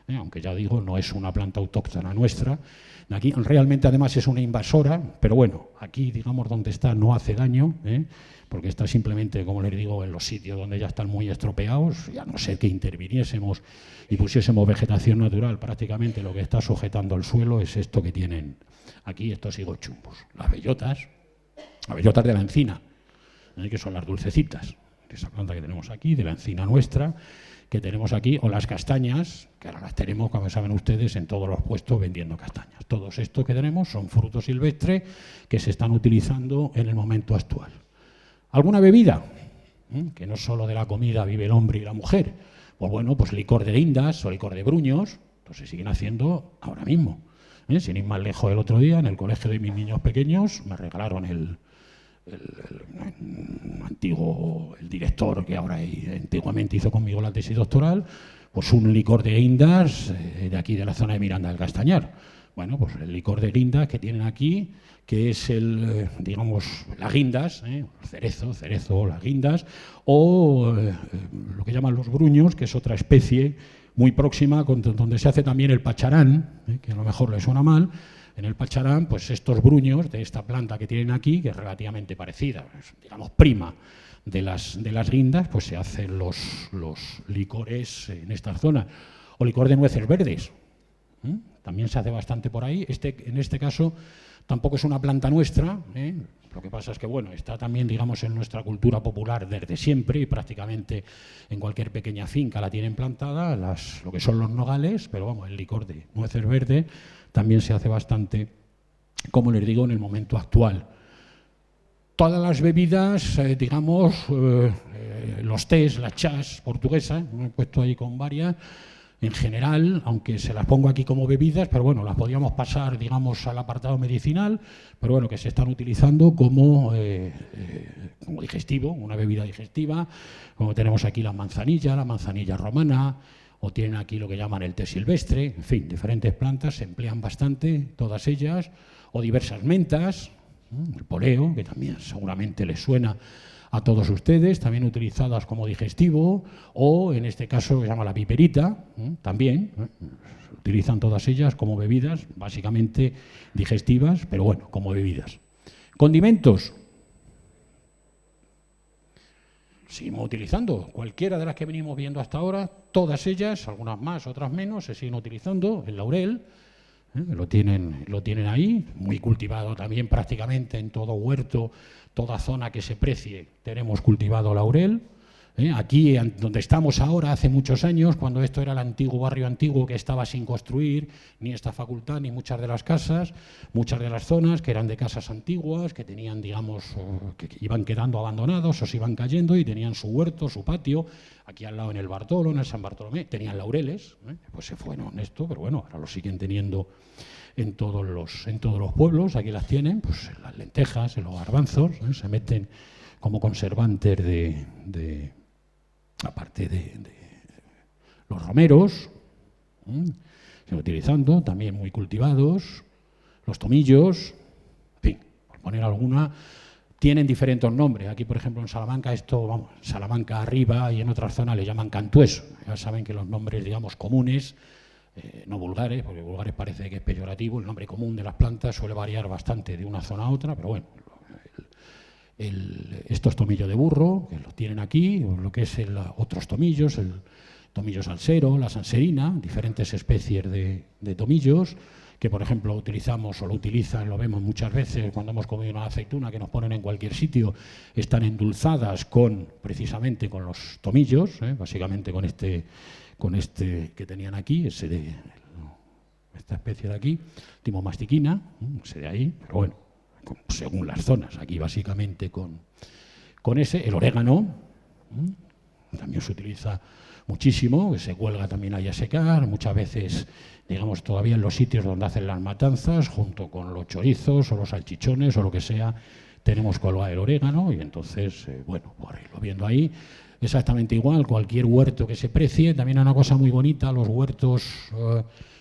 Aunque ya digo, no es una planta autóctona nuestra. Aquí realmente además es una invasora, pero bueno, aquí digamos donde está no hace daño, porque está simplemente, como les digo, en los sitios donde ya están muy estropeados, y a no ser que interviniésemos y pusiésemos vegetación natural, prácticamente lo que está sujetando el suelo es esto que tienen aquí, estos higochumbos, las bellotas de la encina, que son las dulcecitas, esa planta que tenemos aquí, de la encina nuestra, que tenemos aquí, o las castañas, que ahora las tenemos, como saben ustedes, en todos los puestos vendiendo castañas. Todos estos que tenemos son frutos silvestres que se están utilizando en el momento actual. ¿Alguna bebida? Que no solo de la comida vive el hombre y la mujer. Pues bueno, pues licor de guindas o licor de bruños, pues se siguen haciendo ahora mismo. Sin ir más lejos, el otro día, en el colegio de mis niños pequeños, me regalaron el director que ahora antiguamente hizo conmigo la tesis doctoral, pues un licor de guindas de aquí de la zona de Miranda del Castañar. Bueno, pues el licor de guindas que tienen aquí, que es las guindas, cerezo, las guindas, o lo que llaman los bruños, que es otra especie muy próxima, donde se hace también el pacharán, que a lo mejor le suena mal. En el pacharán, pues estos bruños de esta planta que tienen aquí, que es relativamente parecida, digamos prima de las guindas, pues se hacen los licores en esta zona. O licor de nueces verdes, también se hace bastante por ahí. En este caso tampoco es una planta nuestra, lo que pasa es que bueno, está también digamos en nuestra cultura popular desde siempre y prácticamente en cualquier pequeña finca la tienen plantada, lo que son los nogales, pero vamos, el licor de nueces verdes también se hace bastante, como les digo, en el momento actual. Todas las bebidas, los tés, las chás portuguesas, me he puesto ahí con varias, en general, aunque se las pongo aquí como bebidas, pero bueno, las podríamos pasar, digamos, al apartado medicinal, pero bueno, que se están utilizando como digestivo, una bebida digestiva, como tenemos aquí la manzanilla romana, o tienen aquí lo que llaman el té silvestre, en fin, diferentes plantas, se emplean bastante, todas ellas, o diversas mentas, el poleo, que también seguramente les suena a todos ustedes, también utilizadas como digestivo, o en este caso se llama la piperita, también, se utilizan todas ellas como bebidas, básicamente digestivas, pero bueno, como bebidas. Condimentos. Seguimos utilizando cualquiera de las que venimos viendo hasta ahora, todas ellas, algunas más, otras menos, se siguen utilizando. El laurel, lo tienen ahí, muy cultivado también prácticamente en todo huerto, toda zona que se precie, tenemos cultivado laurel. Aquí, donde estamos ahora, hace muchos años, cuando esto era el antiguo barrio antiguo que estaba sin construir, ni esta facultad, ni muchas de las casas, muchas de las zonas que eran de casas antiguas, que tenían, digamos, que iban quedando abandonados o se iban cayendo y tenían su huerto, su patio, aquí al lado en el Bartolo, en el San Bartolomé, tenían laureles, pues se fueron esto, pero bueno, ahora lo siguen teniendo en todos los pueblos, aquí las tienen, pues en las lentejas, en los garbanzos, se meten como conservantes aparte de los romeros, se van utilizando, también muy cultivados, los tomillos, en fin, por poner alguna, tienen diferentes nombres. Aquí, por ejemplo, en Salamanca, Salamanca arriba y en otras zonas le llaman cantueso. Ya saben que los nombres, digamos, comunes, no vulgares, porque vulgares parece que es peyorativo, el nombre común de las plantas suele variar bastante de una zona a otra, pero bueno, estos tomillos de burro, que los tienen aquí, o lo que es otros tomillos, el tomillo salsero, la salserina, diferentes especies de tomillos, que por ejemplo utilizamos o lo utilizan, lo vemos muchas veces cuando hemos comido una aceituna que nos ponen en cualquier sitio, están endulzadas precisamente con los tomillos, básicamente con este que tenían aquí, esta especie de aquí, timomastiquina, ese de ahí, pero bueno, según las zonas, aquí básicamente con el orégano, también se utiliza muchísimo, que se cuelga también ahí a secar, muchas veces, digamos, todavía en los sitios donde hacen las matanzas, junto con los chorizos o los salchichones o lo que sea, tenemos colgado el orégano y entonces, bueno, por irlo viendo ahí, exactamente igual, cualquier huerto que se precie. También hay una cosa muy bonita, los huertos,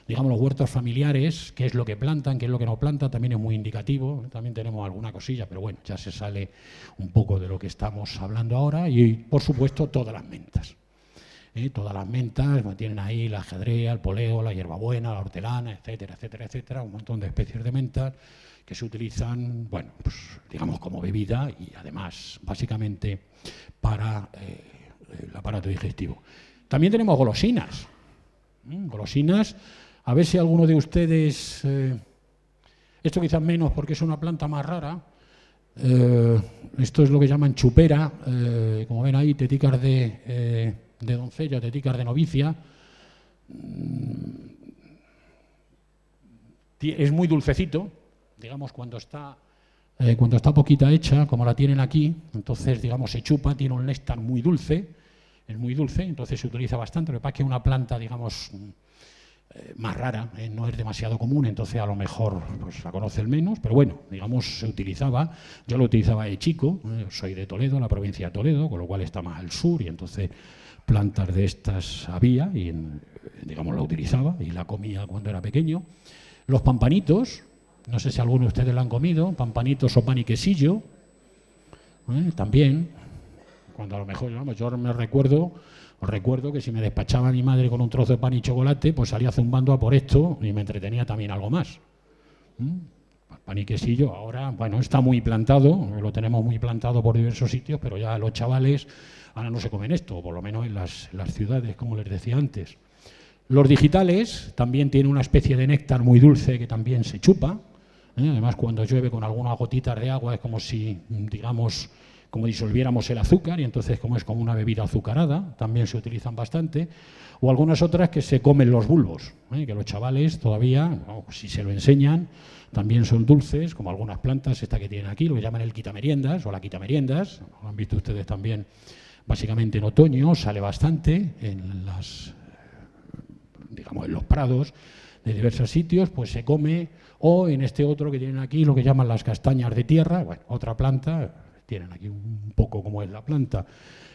digamos los huertos familiares, qué es lo que plantan, qué es lo que no plantan, también es muy indicativo. También tenemos alguna cosilla, pero bueno, ya se sale un poco de lo que estamos hablando ahora. Y, por supuesto, todas las mentas. Todas las mentas tienen ahí la ajedrea, el poleo, la hierbabuena, la hortelana, etcétera, etcétera, etcétera, un montón de especies de mentas que se utilizan, bueno, pues digamos como bebida y además básicamente para el aparato digestivo. También tenemos golosinas. Golosinas, a ver si alguno de ustedes, esto quizás menos porque es una planta más rara, esto es lo que llaman chupera, como ven ahí, teticas de doncella, teticas de novicia. Es muy dulcecito, digamos, cuando está poquita hecha, como la tienen aquí, entonces, digamos, se chupa, tiene un néctar muy dulce, es muy dulce, entonces se utiliza bastante. Lo que pasa es que es una planta, digamos, más rara, no es demasiado común, entonces a lo mejor pues, la conocen menos, pero bueno, digamos, se utilizaba, yo lo utilizaba de chico, soy de Toledo, la provincia de Toledo, con lo cual está más al sur, y entonces plantas de estas había, y digamos, la utilizaba y la comía cuando era pequeño. Los pampanitos, no sé si alguno de ustedes lo han comido, pampanitos o pan y quesillo, también, cuando a lo mejor, vamos, yo os recuerdo que si me despachaba mi madre con un trozo de pan y chocolate, pues salía zumbando a por esto y me entretenía también algo más. Pan y quesillo ahora, bueno, está muy plantado, lo tenemos muy plantado por diversos sitios, pero ya los chavales ahora no se comen esto, o por lo menos en las ciudades, como les decía antes. Los digitales también tienen una especie de néctar muy dulce que también se chupa. Además, cuando llueve con algunas gotitas de agua es como si, digamos, como disolviéramos el azúcar, y entonces como es como una bebida azucarada, también se utilizan bastante. O algunas otras que se comen los bulbos, que los chavales todavía, si se lo enseñan, también son dulces, como algunas plantas, esta que tienen aquí, lo que llaman el quitameriendas o la quitameriendas, lo han visto ustedes también, básicamente en otoño, sale bastante en digamos, en los prados de diversos sitios, pues se come, o en este otro que tienen aquí, lo que llaman las castañas de tierra, bueno, otra planta, tienen aquí un poco como es la planta,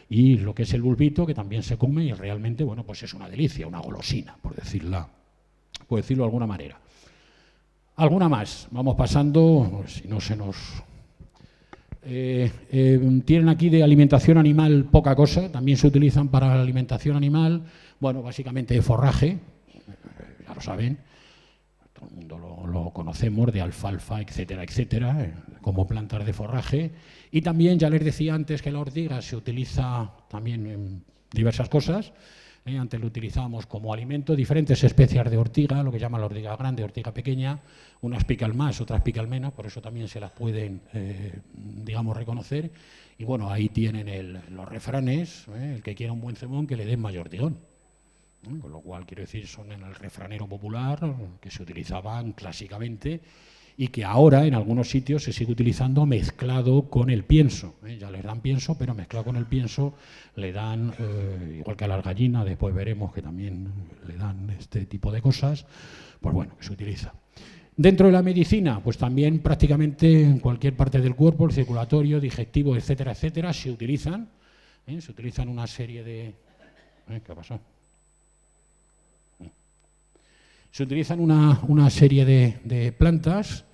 y lo que es el bulbito, que también se come, y realmente, bueno, pues es una delicia, una golosina, por decirlo de alguna manera. Alguna más, vamos pasando, si no se nos... tienen aquí de alimentación animal poca cosa, también se utilizan para la alimentación animal, bueno, básicamente de forraje, ya lo saben, todo el mundo lo conocemos, de alfalfa, etcétera, etcétera, como plantas de forraje. Y también, ya les decía antes que la ortiga se utiliza también en diversas cosas. Antes lo utilizábamos como alimento, diferentes especies de ortiga, lo que llaman la ortiga grande, ortiga pequeña, unas pican más, otras pican menos, por eso también se las pueden, digamos, reconocer. Y bueno, ahí tienen los refranes, el que quiera un buen cebón que le den mayor ortigón. Con lo cual, quiero decir, son en el refranero popular que se utilizaban clásicamente y que ahora en algunos sitios se sigue utilizando mezclado con el pienso. Ya les dan pienso, pero mezclado con el pienso le dan, igual que a las gallinas, después veremos que también le dan este tipo de cosas, pues bueno, que se utiliza. Dentro de la medicina, pues también prácticamente en cualquier parte del cuerpo, el circulatorio, digestivo, etcétera, etcétera, se utilizan una serie de... ¿Qué ha pasado? Se utilizan una serie de plantas,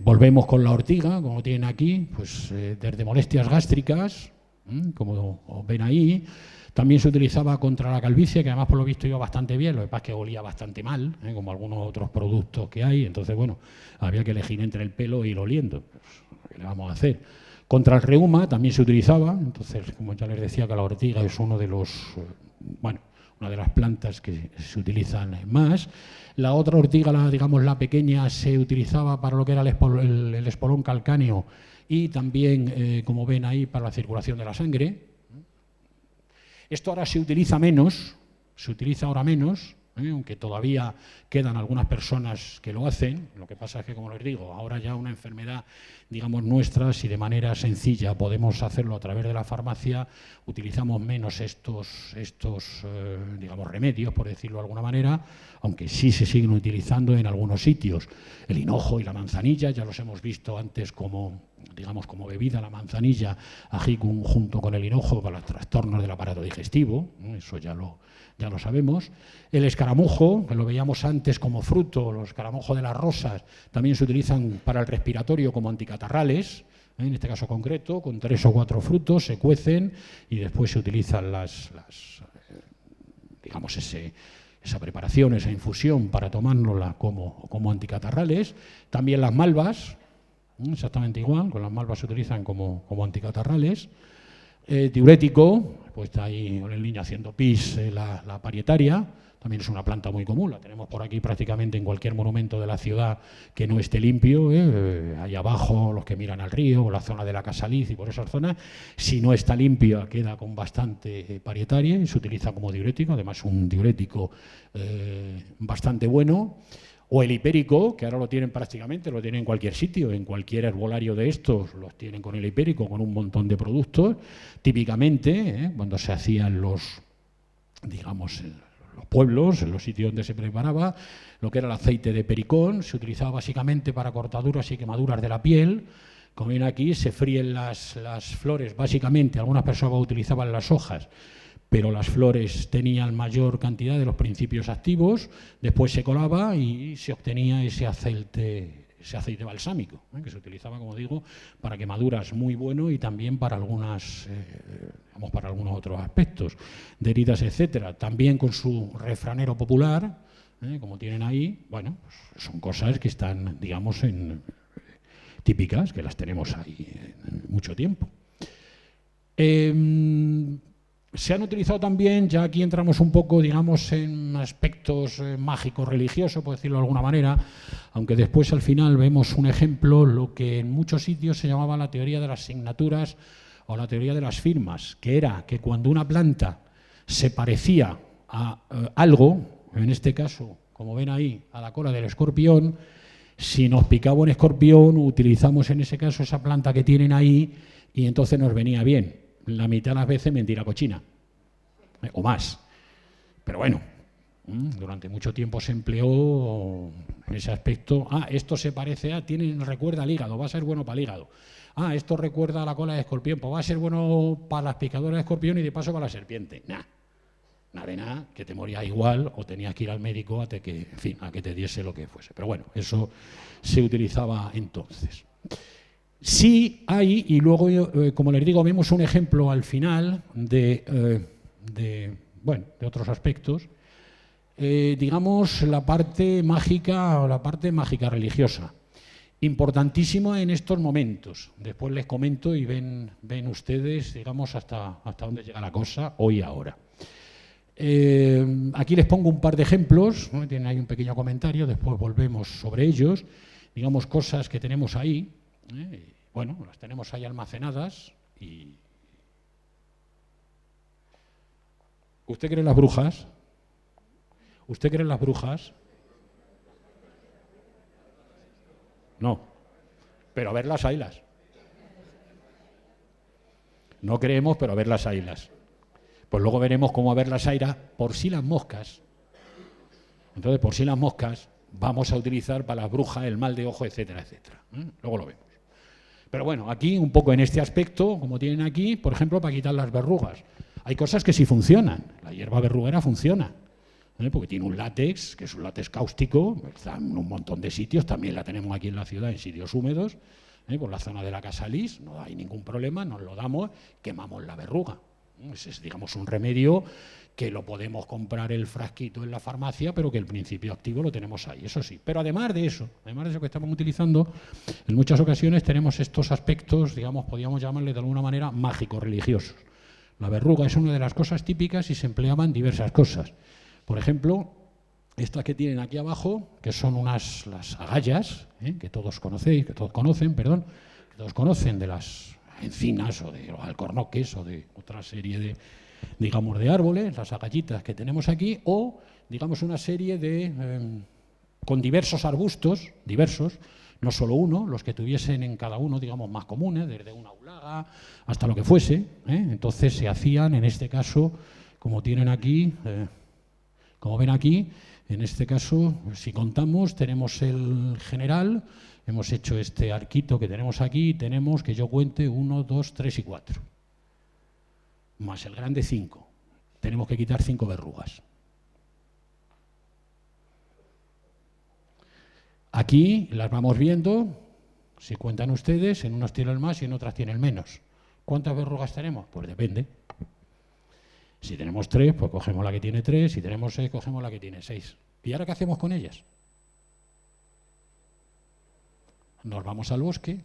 volvemos con la ortiga, como tienen aquí, pues desde molestias gástricas, como ven ahí. También se utilizaba contra la calvicie, que además por lo visto iba bastante bien, lo que pasa es que olía bastante mal, como algunos otros productos que hay, entonces bueno, había que elegir entre el pelo y el oliendo, pues, ¿qué le vamos a hacer? Contra el reuma también se utilizaba, entonces como ya les decía que la ortiga es uno de los, una de las plantas que se utilizan más. La otra ortiga, digamos la pequeña, se utilizaba para lo que era el espolón calcáneo y también, como ven ahí, para la circulación de la sangre. Esto ahora se utiliza menos, se utiliza ahora menos, aunque todavía quedan algunas personas que lo hacen. Lo que pasa es que, como les digo, ahora ya una enfermedad, digamos, nuestra, si de manera sencilla podemos hacerlo a través de la farmacia, utilizamos menos estos digamos, remedios, por decirlo de alguna manera, aunque sí se siguen utilizando en algunos sitios. El hinojo y la manzanilla, ya los hemos visto antes como digamos, como bebida la manzanilla, ají junto con el hinojo para los trastornos del aparato digestivo, eso ya lo sabemos. El escaramujo, que lo veíamos antes como fruto, los escaramujos de las rosas, también se utilizan para el respiratorio como anticatarrales, en este caso concreto, con 3 o 4 frutos, se cuecen y después se utilizan digamos, esa preparación, esa infusión para tomárnosla como anticatarrales. También las malvas, exactamente igual, con las malvas se utilizan como anticatarrales. Diurético, pues está ahí en línea haciendo pis la parietaria, también es una planta muy común, la tenemos por aquí prácticamente en cualquier monumento de la ciudad que no esté limpio, ahí abajo, los que miran al río, o la zona de la Casaliz y por esas zonas, si no está limpia queda con bastante parietaria y se utiliza como diurético, además un diurético bastante bueno. O el hipérico, que ahora lo tienen prácticamente, lo tienen en cualquier sitio, en cualquier herbolario de estos, los tienen con el hipérico, con un montón de productos. Típicamente, cuando se hacían digamos, los pueblos, en los sitios donde se preparaba, lo que era el aceite de pericón, se utilizaba básicamente para cortaduras y quemaduras de la piel. Como ven aquí, se fríen las flores, básicamente, algunas personas utilizaban las hojas, pero las flores tenían mayor cantidad de los principios activos, después se colaba y se obtenía ese aceite balsámico, que se utilizaba, como digo, para quemaduras muy bueno y también para para algunos otros aspectos, de heridas, etcétera. También con su refranero popular, como tienen ahí, bueno, pues son cosas que están, digamos, típicas, que las tenemos ahí mucho tiempo. Se han utilizado también, ya aquí entramos un poco, digamos, en aspectos mágicos religiosos, por decirlo de alguna manera, aunque después al final vemos un ejemplo, lo que en muchos sitios se llamaba la teoría de las signaturas o la teoría de las firmas, que era que cuando una planta se parecía a algo, en este caso, como ven ahí, a la cola del escorpión, si nos picaba un escorpión, utilizamos en ese caso esa planta que tienen ahí y entonces nos venía bien. La mitad de las veces mentira cochina, o más. Pero bueno, durante mucho tiempo se empleó en ese aspecto. Esto se parece recuerda al hígado, va a ser bueno para el hígado. Esto recuerda a la cola de escorpión, pues va a ser bueno para las picaduras de escorpión y de paso para la serpiente. Nada de nada, que te morías igual o tenías que ir al médico a que te diese lo que fuese. Pero bueno, eso se utilizaba entonces. Sí hay, y luego, como les digo, vemos un ejemplo al final de otros aspectos, digamos, la parte mágica o la parte mágica religiosa. Importantísimo en estos momentos. Después les comento y ven ustedes, digamos, hasta dónde llega la cosa hoy y ahora. Aquí les pongo un par de ejemplos, ¿no? Tienen ahí un pequeño comentario, después volvemos sobre ellos. Digamos, cosas que tenemos ahí. Bueno, las tenemos ahí almacenadas y... ¿Usted cree en las brujas? ¿Usted cree en las brujas? No, pero a ver las haylas. No creemos, pero a ver las haylas. Pues luego veremos cómo a ver las haylas por si las moscas. Entonces, por si las moscas, vamos a utilizar para las brujas el mal de ojo, etcétera, etcétera. Luego lo vemos. Pero bueno, aquí un poco en este aspecto, como tienen aquí, por ejemplo, para quitar las verrugas. Hay cosas que sí funcionan. La hierba verruguera funciona, porque tiene un látex, que es un látex cáustico, está en un montón de sitios, también la tenemos aquí en la ciudad, en sitios húmedos, por la zona de la Casaliz, no hay ningún problema, nos lo damos, quemamos la verruga. Ese es, digamos, un remedio que lo podemos comprar el frasquito en la farmacia, pero que el principio activo lo tenemos ahí, eso sí. Pero además de eso que estamos utilizando, en muchas ocasiones tenemos estos aspectos, digamos, podríamos llamarle de alguna manera mágicos religiosos. La verruga es una de las cosas típicas y se empleaban diversas cosas. Por ejemplo, estas que tienen aquí abajo, que son las agallas, que todos conocen, de las encinas o de los alcornoques o de otra serie de, digamos, de árboles, las agallitas que tenemos aquí, o, digamos, una serie con diversos arbustos, no solo uno, los que tuviesen en cada uno, digamos, más comunes, desde una aulaga hasta lo que fuese, Entonces se hacían, en este caso, como tienen aquí, Como ven aquí, en este caso, si contamos, tenemos el general, hemos hecho este arquito que tenemos aquí, tenemos, que yo cuente, 1, 2, 3 y 4. Más el grande, 5. Tenemos que quitar 5 verrugas. Aquí las vamos viendo, si cuentan ustedes, en unos tiene el más y en otras tiene el menos. ¿Cuántas verrugas tenemos? Pues depende. Si tenemos 3, pues cogemos la que tiene 3, si tenemos 6, cogemos la que tiene 6. ¿Y ahora qué hacemos con ellas? Nos vamos al bosque,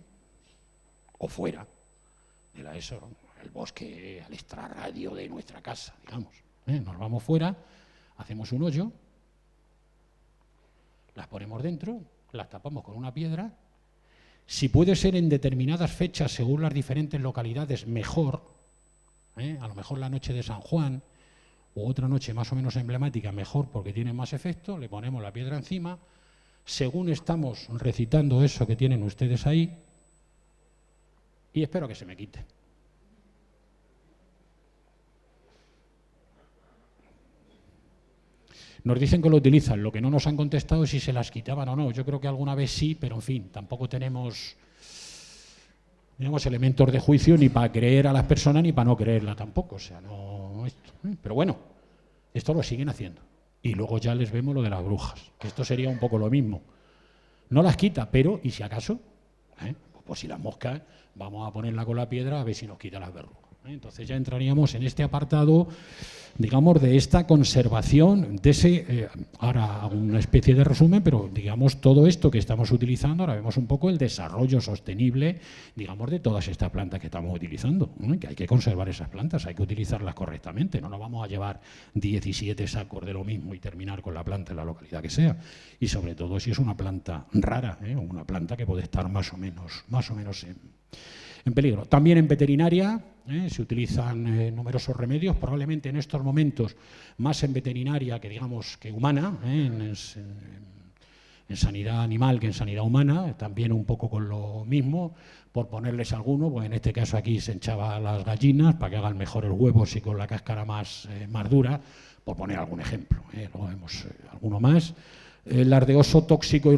o fuera, de la ESO, el bosque al extrarradio de nuestra casa, digamos. Nos vamos fuera, hacemos un hoyo, las ponemos dentro, las tapamos con una piedra. Si puede ser en determinadas fechas, según las diferentes localidades, mejor. A lo mejor la noche de San Juan u otra noche más o menos emblemática, mejor porque tiene más efecto, le ponemos la piedra encima. Según estamos recitando eso que tienen ustedes ahí, y espero que se me quite. Nos dicen que lo utilizan, lo que no nos han contestado es si se las quitaban o no. Yo creo que alguna vez sí, pero en fin, tampoco tenemos elementos de juicio ni para creer a las personas ni para no creerla tampoco. O sea, no esto. Pero bueno, esto lo siguen haciendo. Y luego ya les vemos lo de las brujas, que esto sería un poco lo mismo. No las quita, pero, y si acaso, pues si las moscas, vamos a ponerla con la piedra a ver si nos quita las verrugas. Entonces ya entraríamos en este apartado, digamos, de esta conservación, de ese, ahora hago una especie de resumen, pero digamos todo esto que estamos utilizando, ahora vemos un poco el desarrollo sostenible, digamos, de todas estas plantas que estamos utilizando, que hay que conservar esas plantas, hay que utilizarlas correctamente, no nos vamos a llevar 17 sacos de lo mismo y terminar con la planta en la localidad que sea, y sobre todo si es una planta rara, una planta que puede estar más o menos en peligro. También en veterinaria se utilizan numerosos remedios, probablemente en estos momentos más en veterinaria que digamos que humana, en sanidad animal que en sanidad humana, también un poco con lo mismo, por ponerles alguno, pues en este caso aquí se hinchaba a las gallinas para que hagan mejores huevos y con la cáscara más dura, por poner algún ejemplo, luego vemos alguno más. Las de uso tóxico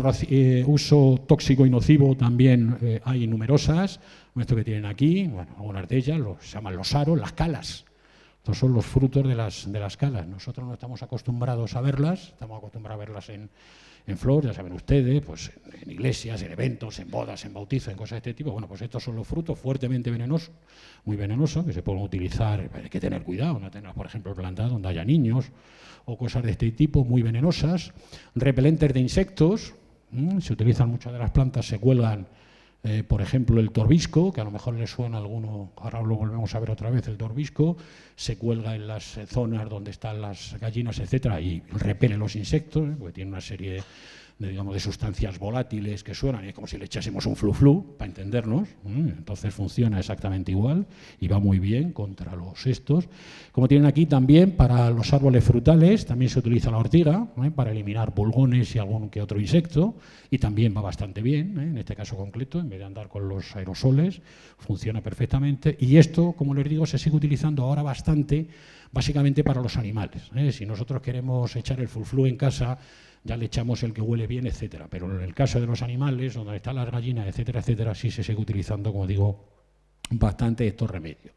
y nocivo también hay numerosas, esto que tienen aquí, bueno, algunas de ellas se llaman los aros, las calas. Estos son los frutos de las calas. Nosotros no estamos acostumbrados a verlas, estamos acostumbrados a verlas en flor, ya saben ustedes, pues en iglesias, en eventos, en bodas, en bautizos, en cosas de este tipo. Bueno, pues estos son los frutos fuertemente venenosos, muy venenosos, que se pueden utilizar, hay que tener cuidado, no tener, por ejemplo, plantas donde haya niños o cosas de este tipo, muy venenosas. Repelentes de insectos, se utilizan muchas de las plantas, se cuelgan, por ejemplo, el torbisco, que a lo mejor les suena a alguno, ahora lo volvemos a ver otra vez, el torbisco, se cuelga en las zonas donde están las gallinas, etcétera, y repele los insectos, porque tiene una serie de sustancias volátiles que suenan, y es como si le echásemos un flu-flu, para entendernos, entonces funciona exactamente igual y va muy bien contra los estos. Como tienen aquí también, para los árboles frutales, también se utiliza la ortiga, para eliminar pulgones y algún que otro insecto, y también va bastante bien, en este caso concreto, en vez de andar con los aerosoles, funciona perfectamente, y esto, como les digo, se sigue utilizando ahora bastante, básicamente para los animales. Si nosotros queremos echar el flu-flu en casa, ya le echamos el que huele bien, etcétera. Pero en el caso de los animales, donde están las gallinas, etcétera, etcétera, sí se sigue utilizando, como digo, bastante estos remedios.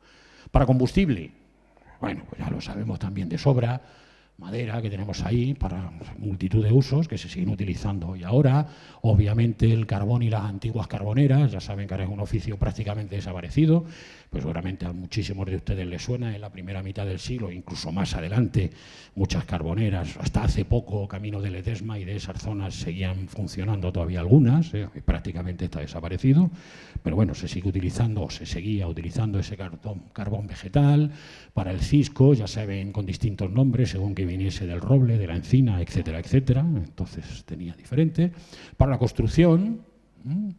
Para combustible, bueno, pues ya lo sabemos también de sobra, madera que tenemos ahí para multitud de usos que se siguen utilizando hoy ahora, obviamente el carbón y las antiguas carboneras, ya saben que ahora es un oficio prácticamente desaparecido, pues seguramente a muchísimos de ustedes les suena en la primera mitad del siglo, incluso más adelante, muchas carboneras, hasta hace poco Camino de Ledesma y de esas zonas seguían funcionando todavía algunas, prácticamente está desaparecido, pero bueno, se sigue utilizando, o se seguía utilizando ese carbón vegetal, para el cisco, ya saben, con distintos nombres, según que viniese del roble, de la encina, etcétera, etcétera, entonces tenía diferente. Para la construcción, en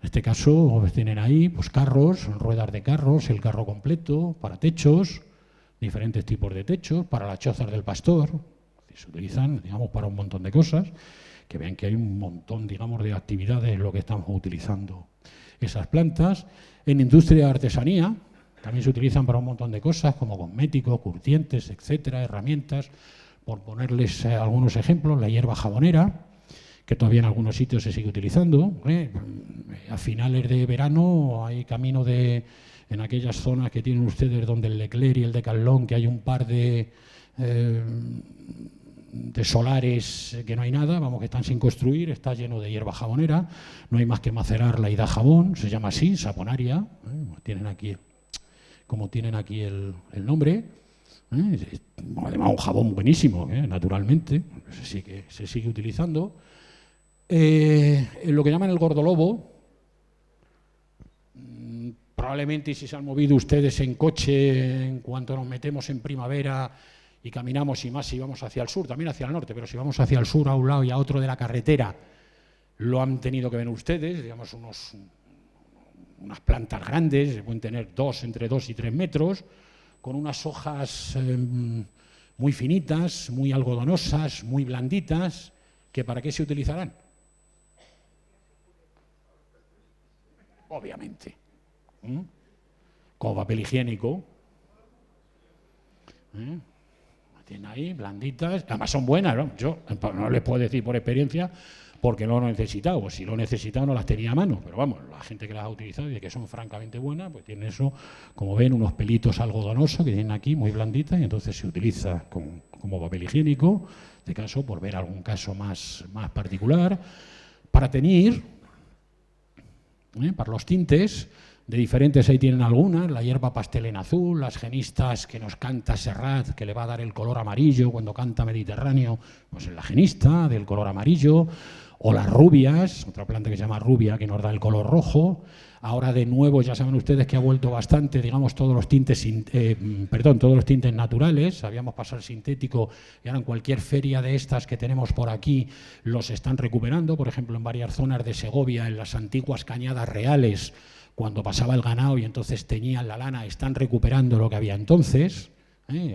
este caso tienen ahí pues carros, ruedas de carros, el carro completo, para techos, diferentes tipos de techos, para las chozas del pastor, se utilizan, digamos, para un montón de cosas, que vean que hay un montón, digamos, de actividades en lo que estamos utilizando esas plantas. En industria de artesanía, también se utilizan para un montón de cosas, como cosméticos, curtientes, etcétera, herramientas, por ponerles algunos ejemplos, la hierba jabonera, que todavía en algunos sitios se sigue utilizando. A finales de verano hay camino en aquellas zonas que tienen ustedes donde el Leclerc y el Decathlon, que hay un par de solares que no hay nada, vamos, que están sin construir, está lleno de hierba jabonera, no hay más que macerarla y da jabón, se llama así, saponaria, como tienen aquí el nombre. Además un jabón buenísimo, naturalmente, se sigue utilizando. Lo que llaman el gordolobo, probablemente si se han movido ustedes en coche en cuanto nos metemos en primavera y caminamos, y más si vamos hacia el sur, también hacia el norte, pero si vamos hacia el sur a un lado y a otro de la carretera, lo han tenido que ver ustedes, digamos unas plantas grandes, pueden tener entre 2 y 3 metros, con unas hojas muy finitas, muy algodonosas, muy blanditas, que ¿para qué se utilizarán? Obviamente. Como papel higiénico. Tienen ahí, blanditas, además son buenas, ¿no? Yo no les puedo decir por experiencia porque no lo he necesitado, o si lo he necesitado no las tenía a mano, pero vamos, la gente que las ha utilizado y que son francamente buenas, pues tienen eso, como ven, unos pelitos algodonosos que tienen aquí, muy blanditas, y entonces se utiliza como papel higiénico, de caso, por ver algún caso más particular, para teñir, para los tintes, de diferentes ahí tienen algunas, la hierba pastel en azul, las genistas que nos canta Serrat, que le va a dar el color amarillo cuando canta Mediterráneo, pues es la genista del color amarillo, o las rubias, otra planta que se llama rubia, que nos da el color rojo. Ahora de nuevo ya saben ustedes que ha vuelto bastante, digamos, todos los tintes naturales, habíamos pasado al sintético y ahora en cualquier feria de estas que tenemos por aquí los están recuperando, por ejemplo en varias zonas de Segovia, en las antiguas cañadas reales, cuando pasaba el ganado y entonces teñían la lana, están recuperando lo que había entonces.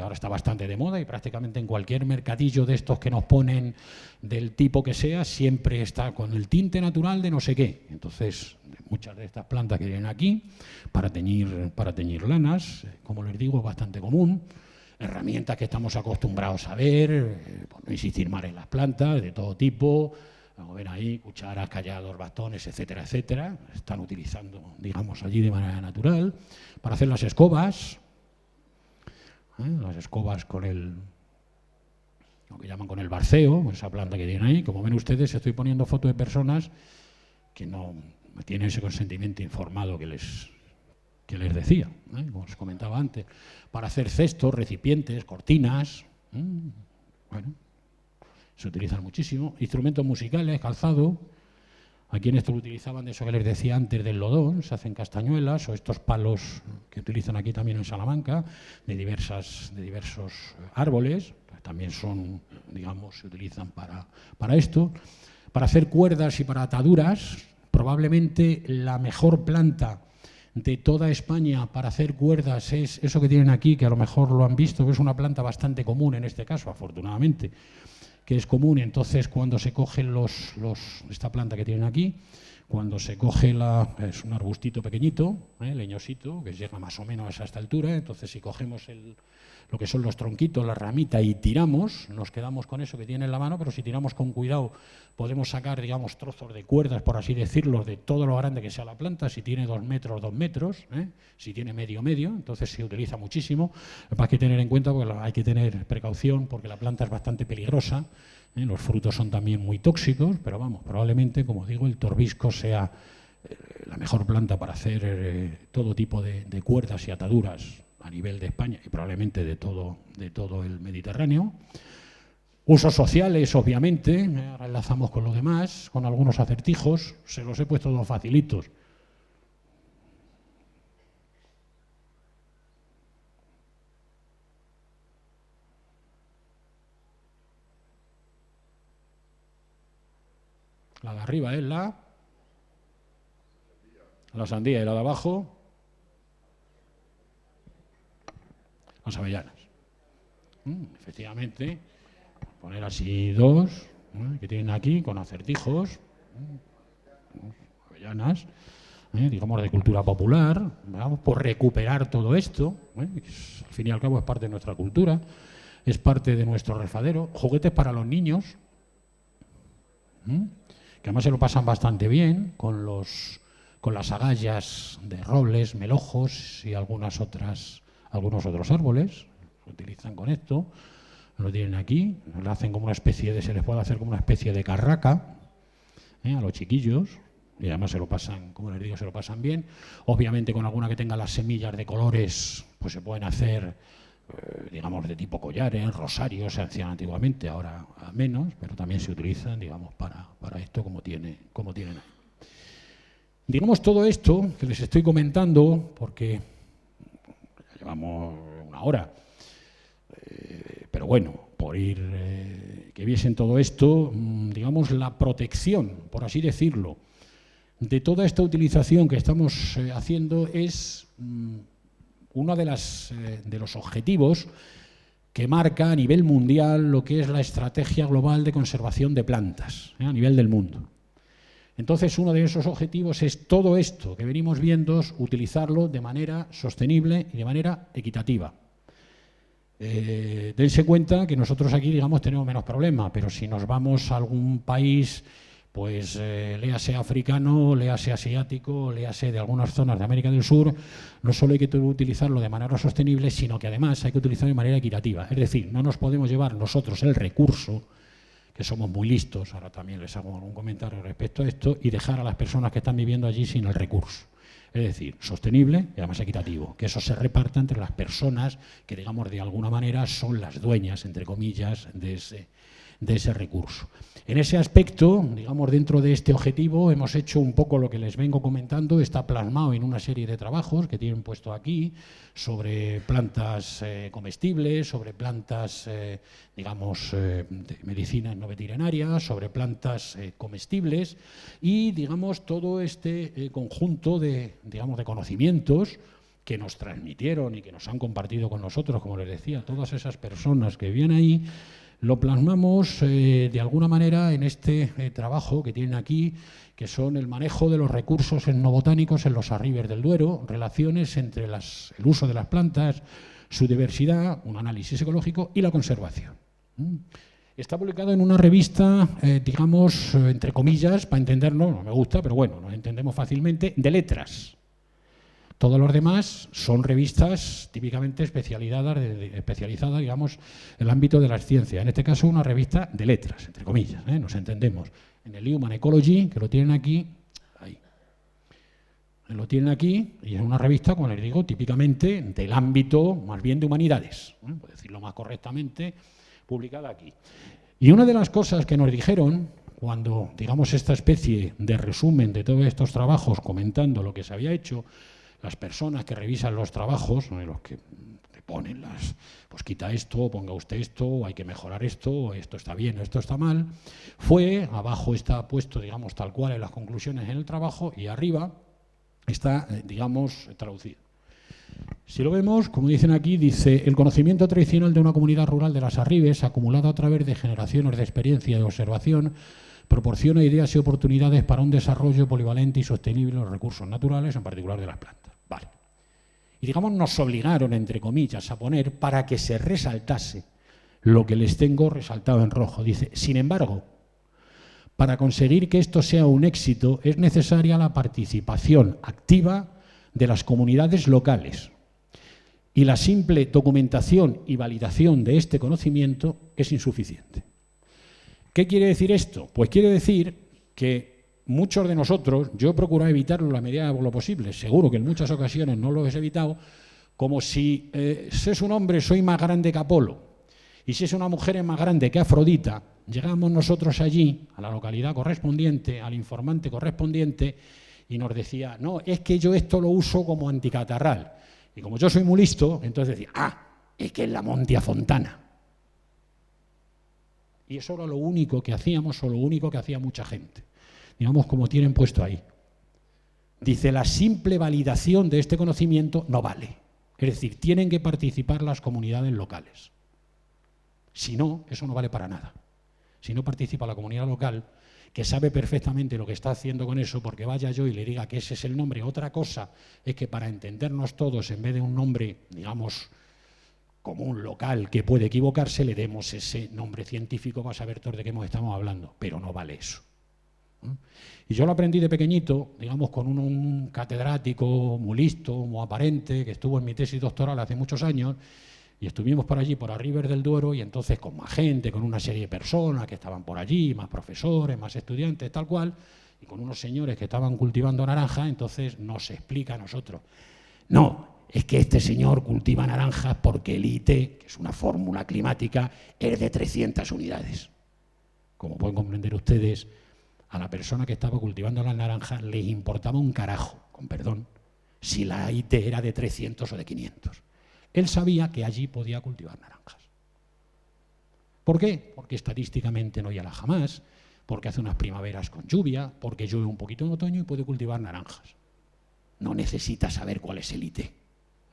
Ahora está bastante de moda y prácticamente en cualquier mercadillo de estos que nos ponen del tipo que sea, siempre está con el tinte natural de no sé qué. Entonces, muchas de estas plantas que vienen aquí para teñir lanas, como les digo, es bastante común. Herramientas que estamos acostumbrados a ver, por no insistir más en las plantas, de todo tipo. Como ven ahí, cucharas, callados, bastones, etcétera, etcétera. Están utilizando, digamos, allí de manera natural. Para hacer las escobas. Las escobas con lo que llaman con el barceo, esa planta que tienen ahí. Como ven ustedes, estoy poniendo fotos de personas que no tienen ese consentimiento informado que les decía, como os comentaba antes. Para hacer cestos, recipientes, cortinas, bueno, se utilizan muchísimo. Instrumentos musicales, calzado. Aquí en esto lo utilizaban de eso que les decía antes del lodón, se hacen castañuelas o estos palos que utilizan aquí también en Salamanca, de diversos árboles, también son, digamos, se utilizan para esto. Para hacer cuerdas y para ataduras, probablemente la mejor planta de toda España para hacer cuerdas es eso que tienen aquí, que a lo mejor lo han visto, que es una planta bastante común en este caso, afortunadamente, que es común. Entonces cuando se cogen esta planta que tienen aquí, cuando se coge es un arbustito pequeñito, leñosito, que llega más o menos a esta altura, entonces si cogemos lo que son los tronquitos, la ramita y tiramos, nos quedamos con eso que tiene en la mano, pero si tiramos con cuidado podemos sacar, digamos, trozos de cuerdas, por así decirlo, de todo lo grande que sea la planta. Si tiene 2 metros, 2 metros, si tiene medio, entonces se utiliza muchísimo. Hay que tener en cuenta, porque hay que tener precaución, porque la planta es bastante peligrosa, los frutos son también muy tóxicos, pero vamos, probablemente, como digo, el torbisco sea la mejor planta para hacer todo tipo de cuerdas y ataduras a nivel de España y probablemente de todo el Mediterráneo. Usos sociales, obviamente, ahora enlazamos con lo demás, con algunos acertijos, se los he puesto todos facilitos. La de arriba es la sandía y la de abajo las avellanas. Efectivamente, poner así dos que tienen aquí con acertijos, avellanas, digamos de cultura popular, vamos por recuperar todo esto, que al fin y al cabo es parte de nuestra cultura. es parte de nuestro refadero. Juguetes para los niños, que además se lo pasan bastante bien con las agallas de robles, melojos y algunos otros árboles. Se utilizan con esto, lo tienen aquí, lo hacen como una especie de, se les puede hacer como una especie de carraca a los chiquillos. Y además se lo pasan, como les digo, se lo pasan bien. Obviamente con alguna que tenga las semillas de colores, pues se pueden hacer, digamos, de tipo collares, rosarios, se hacían antiguamente, ahora menos, pero también se utilizan, digamos, para esto como tienen ahí. Digamos, todo esto que les estoy comentando, porque ya llevamos una hora, pero bueno, por ir que viesen todo esto, digamos, la protección, por así decirlo, de toda esta utilización que estamos haciendo es uno de los objetivos que marca a nivel mundial lo que es la estrategia global de conservación de plantas a nivel del mundo. Entonces, uno de esos objetivos es todo esto que venimos viendo, utilizarlo de manera sostenible y de manera equitativa. Dense cuenta que nosotros aquí, digamos, tenemos menos problema, pero si nos vamos a algún país, pues léase africano, léase asiático, léase de algunas zonas de América del Sur, no solo hay que utilizarlo de manera sostenible, sino que además hay que utilizarlo de manera equitativa. Es decir, no nos podemos llevar nosotros el recurso, que somos muy listos, ahora también les hago algún comentario respecto a esto, y dejar a las personas que están viviendo allí sin el recurso. Es decir, sostenible y además equitativo, que eso se reparta entre las personas que, digamos, de alguna manera son las dueñas, entre comillas, de ese recurso. En ese aspecto, digamos, dentro de este objetivo, hemos hecho un poco lo que les vengo comentando, está plasmado en una serie de trabajos que tienen puesto aquí, sobre plantas comestibles, sobre plantas, digamos, de medicina no veterinaria, sobre plantas comestibles y, digamos, todo este conjunto de, digamos, de conocimientos que nos transmitieron y que nos han compartido con nosotros, como les decía, todas esas personas que vivían ahí. Lo plasmamos de alguna manera en este trabajo que tienen aquí, que son el manejo de los recursos etnobotánicos en los arribes del Duero, relaciones entre el uso de las plantas, su diversidad, un análisis ecológico y la conservación. Está publicado en una revista, digamos, entre comillas, para entendernos, no me gusta, pero bueno, nos entendemos fácilmente, de letras. Todos los demás son revistas típicamente especializadas, digamos, en el ámbito de las ciencias. En este caso, una revista de letras, entre comillas, nos entendemos. En el Human Ecology, que lo tienen aquí, ahí. Lo tienen aquí, y es una revista, como les digo, típicamente del ámbito más bien de humanidades, por decirlo más correctamente, publicada aquí. Y una de las cosas que nos dijeron cuando, digamos, esta especie de resumen de todos estos trabajos, comentando lo que se había hecho, las personas que revisan los trabajos, los que te ponen pues quita esto, ponga usted esto, hay que mejorar esto está bien, esto está mal, abajo está puesto, digamos, tal cual en las conclusiones en el trabajo y arriba está, digamos, traducido. Si lo vemos, como dicen aquí, dice, el conocimiento tradicional de una comunidad rural de las Arribes, acumulado a través de generaciones de experiencia y de observación, proporciona ideas y oportunidades para un desarrollo polivalente y sostenible de los recursos naturales, en particular de las plantas. Vale. Y digamos, nos obligaron, entre comillas, a poner para que se resaltase lo que les tengo resaltado en rojo. Dice, sin embargo, para conseguir que esto sea un éxito, es necesaria la participación activa de las comunidades locales. Y la simple documentación y validación de este conocimiento es insuficiente. ¿Qué quiere decir esto? Pues quiere decir que muchos de nosotros, yo he procurado evitarlo la medida de lo posible, seguro que en muchas ocasiones no lo he evitado, como si es un hombre, soy más grande que Apolo, y si es una mujer es más grande que Afrodita, llegamos nosotros allí, a la localidad correspondiente, al informante correspondiente, y nos decía, no, es que yo esto lo uso como anticatarral. Y como yo soy muy listo, entonces decía, es que es la Montia Fontana. Y eso era lo único que hacíamos, o lo único que hacía mucha gente. Digamos, como tienen puesto ahí. Dice, la simple validación de este conocimiento no vale. Es decir, tienen que participar las comunidades locales. Si no, eso no vale para nada. Si no participa la comunidad local, que sabe perfectamente lo que está haciendo con eso, porque vaya yo y le diga que ese es el nombre. Otra cosa es que para entendernos todos, en vez de un nombre, digamos, como un local que puede equivocarse, le demos ese nombre científico para saber todos de qué estamos hablando, pero no vale eso. Y yo lo aprendí de pequeñito, digamos, con un catedrático muy listo, muy aparente, que estuvo en mi tesis doctoral hace muchos años, y estuvimos por allí, por arriba del Duero, y entonces con más gente, con una serie de personas que estaban por allí, más profesores, más estudiantes, tal cual, y con unos señores que estaban cultivando naranja, entonces nos explica a nosotros, no, es que este señor cultiva naranjas porque el IT, que es una fórmula climática, es de 300 unidades. Como pueden comprender ustedes, a la persona que estaba cultivando las naranjas les importaba un carajo, con perdón, si la IT era de 300 o de 500. Él sabía que allí podía cultivar naranjas. ¿Por qué? Porque estadísticamente no hiela jamás, porque hace unas primaveras con lluvia, porque llueve un poquito en otoño y puede cultivar naranjas. No necesita saber cuál es el IT.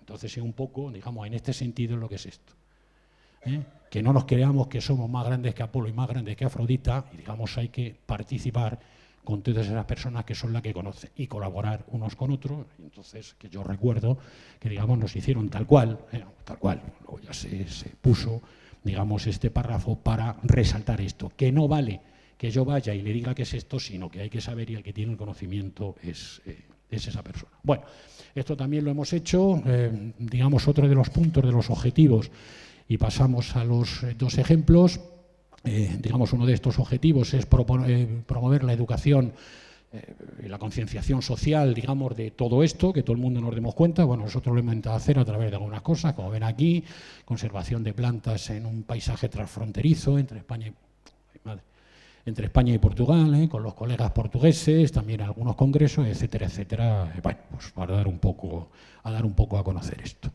Entonces es un poco, digamos, en este sentido lo que es esto. Que no nos creamos que somos más grandes que Apolo y más grandes que Afrodita, y digamos hay que participar con todas esas personas que son las que conocen y colaborar unos con otros. Entonces, que yo recuerdo que, digamos, nos hicieron tal cual, luego ya se puso, digamos, este párrafo para resaltar esto, que no vale que yo vaya y le diga qué es esto, sino que hay que saber y el que tiene el conocimiento es esa persona. Bueno, esto también lo hemos hecho, digamos, otro de los puntos, de los objetivos, y pasamos a los dos ejemplos. Digamos, uno de estos objetivos es promover la educación y la concienciación social, digamos, de todo esto, que todo el mundo nos demos cuenta. Bueno, nosotros lo hemos intentado hacer a través de algunas cosas, como ven aquí, conservación de plantas en un paisaje transfronterizo entre España y Portugal, con los colegas portugueses, también algunos congresos, etcétera, etcétera. Bueno, pues para dar un poco a conocer esto.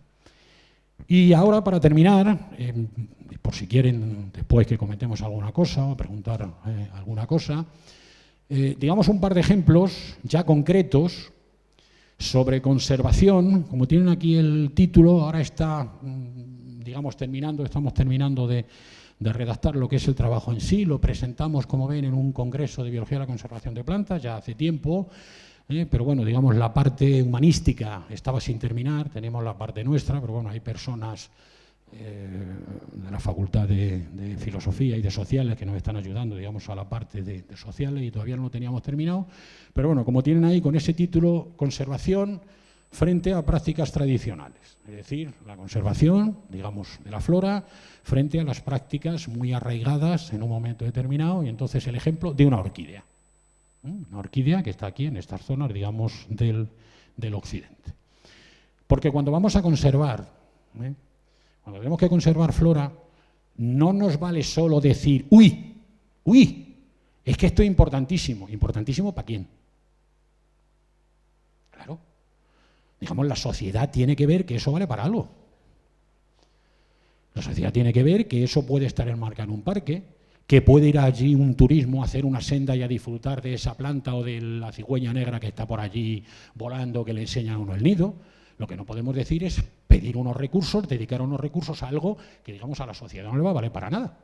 Y ahora, para terminar, por si quieren después que comentemos alguna cosa o preguntar alguna cosa, digamos un par de ejemplos ya concretos sobre conservación. Como tienen aquí el título, ahora está, digamos, estamos terminando de redactar lo que es el trabajo en sí. Lo presentamos, como ven, en un congreso de biología de la conservación de plantas ya hace tiempo. Pero bueno, digamos, la parte humanística estaba sin terminar, tenemos la parte nuestra, pero bueno, hay personas de la Facultad de Filosofía y de Sociales que nos están ayudando, digamos, a la parte de sociales, y todavía no lo teníamos terminado. Pero bueno, como tienen ahí con ese título, conservación frente a prácticas tradicionales, es decir, la conservación, digamos, de la flora frente a las prácticas muy arraigadas en un momento determinado, y entonces el ejemplo de una orquídea. Una orquídea que está aquí en estas zonas, digamos, del occidente. Porque cuando vamos a conservar, cuando tenemos que conservar flora, no nos vale solo decir, uy, es que esto es importantísimo. ¿Importantísimo para quién? Claro. Digamos, la sociedad tiene que ver que eso vale para algo. La sociedad tiene que ver que eso puede estar enmarcado en un parque, que puede ir allí un turismo a hacer una senda y a disfrutar de esa planta o de la cigüeña negra que está por allí volando, que le enseña a uno el nido. Lo que no podemos decir es pedir unos recursos, dedicar unos recursos a algo que, digamos, a la sociedad no le va a valer para nada.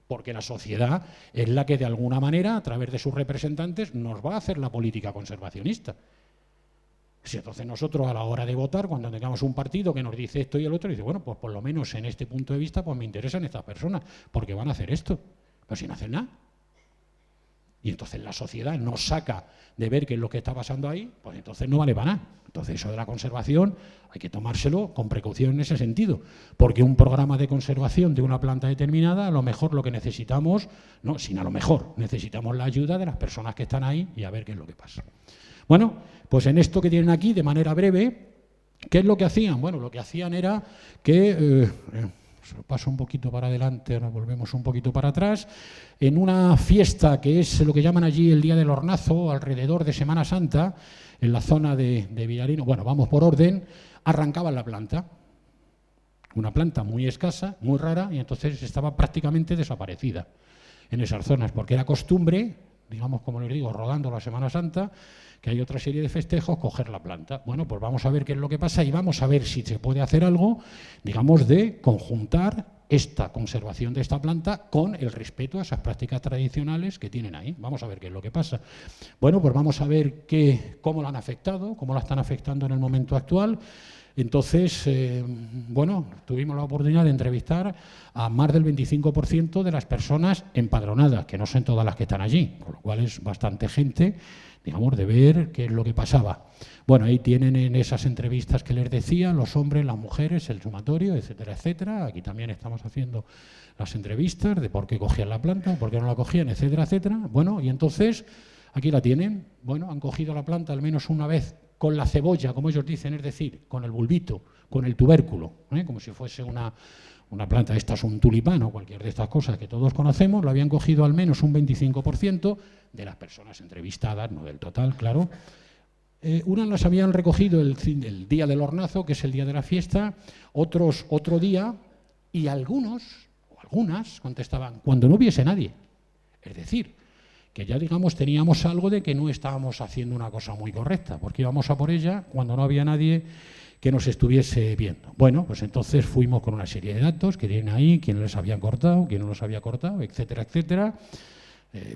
Porque la sociedad es la que, de alguna manera, a través de sus representantes, nos va a hacer la política conservacionista. Si entonces nosotros, a la hora de votar, cuando tengamos un partido que nos dice esto y el otro, dice, bueno, pues por lo menos en este punto de vista, pues me interesan estas personas, porque van a hacer esto, pero sin hacer nada. Y entonces la sociedad nos saca de ver qué es lo que está pasando ahí, pues entonces no vale para nada. Entonces eso de la conservación hay que tomárselo con precaución en ese sentido, porque un programa de conservación de una planta determinada, a lo mejor lo que necesitamos, no, sin a lo mejor, necesitamos la ayuda de las personas que están ahí y a ver qué es lo que pasa. Bueno, pues en esto que tienen aquí, de manera breve, ¿qué es lo que hacían? Bueno, lo que hacían era que, se lo paso un poquito para adelante, ahora volvemos un poquito para atrás, en una fiesta que es lo que llaman allí el Día del Hornazo, alrededor de Semana Santa, en la zona de Villarino, bueno, vamos por orden, arrancaban la planta, una planta muy escasa, muy rara, y entonces estaba prácticamente desaparecida en esas zonas, porque era costumbre, digamos, como les digo, rodando la Semana Santa, que hay otra serie de festejos, coger la planta. Bueno, pues vamos a ver qué es lo que pasa y vamos a ver si se puede hacer algo, digamos, de conjuntar esta conservación de esta planta con el respeto a esas prácticas tradicionales que tienen ahí. Vamos a ver qué es lo que pasa. Bueno, pues vamos a ver cómo la han afectado, cómo la están afectando en el momento actual. Entonces, bueno, tuvimos la oportunidad de entrevistar a más del 25% de las personas empadronadas, que no son todas las que están allí, con lo cual es bastante gente, digamos, de ver qué es lo que pasaba. Bueno, ahí tienen en esas entrevistas que les decía, los hombres, las mujeres, el sumatorio, etcétera, etcétera. Aquí también estamos haciendo las entrevistas de por qué cogían la planta, por qué no la cogían, etcétera, etcétera. Bueno, y entonces, aquí la tienen. Bueno, han cogido la planta al menos una vez con la cebolla, como ellos dicen, es decir, con el bulbito, con el tubérculo, como si fuese una planta, esta es un tulipán o cualquier de estas cosas que todos conocemos, lo habían cogido al menos un 25% de las personas entrevistadas, no del total, claro. Unas las habían recogido el día del hornazo, que es el día de la fiesta, otros otro día, y algunos o algunas contestaban cuando no hubiese nadie. Es decir, que ya, digamos, teníamos algo de que no estábamos haciendo una cosa muy correcta, porque íbamos a por ella cuando no había nadie que nos estuviese viendo. Bueno, pues entonces fuimos con una serie de datos que tienen ahí, quién les había cortado, quién no los había cortado, etcétera, etcétera.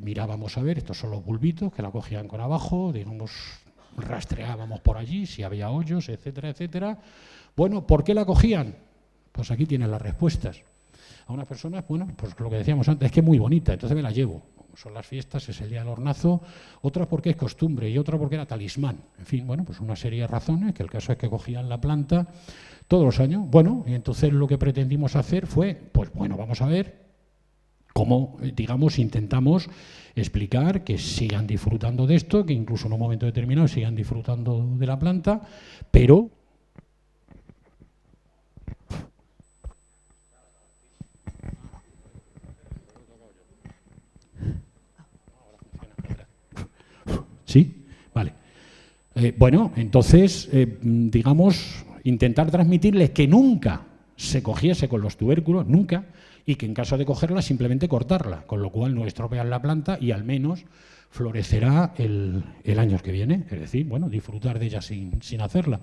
Mirábamos a ver, estos son los bulbitos que la cogían con abajo, digamos, rastreábamos por allí si había hoyos, etcétera, etcétera. Bueno, ¿por qué la cogían? Pues aquí tienen las respuestas. A unas personas, bueno, pues lo que decíamos antes, es que es muy bonita, entonces me la llevo. Son las fiestas, es el día del hornazo, otras porque es costumbre y otra porque era talismán. En fin, bueno, pues una serie de razones, que el caso es que cogían la planta todos los años. Bueno, y entonces lo que pretendimos hacer fue, pues bueno, vamos a ver cómo, digamos, intentamos explicar que sigan disfrutando de esto, que incluso en un momento determinado sigan disfrutando de la planta, pero ¿sí? Vale. Bueno, entonces, digamos, intentar transmitirles que nunca se cogiese con los tubérculos, nunca, y que en caso de cogerla simplemente cortarla, con lo cual no estropean la planta y al menos florecerá el año que viene, es decir, bueno, disfrutar de ella sin hacerla.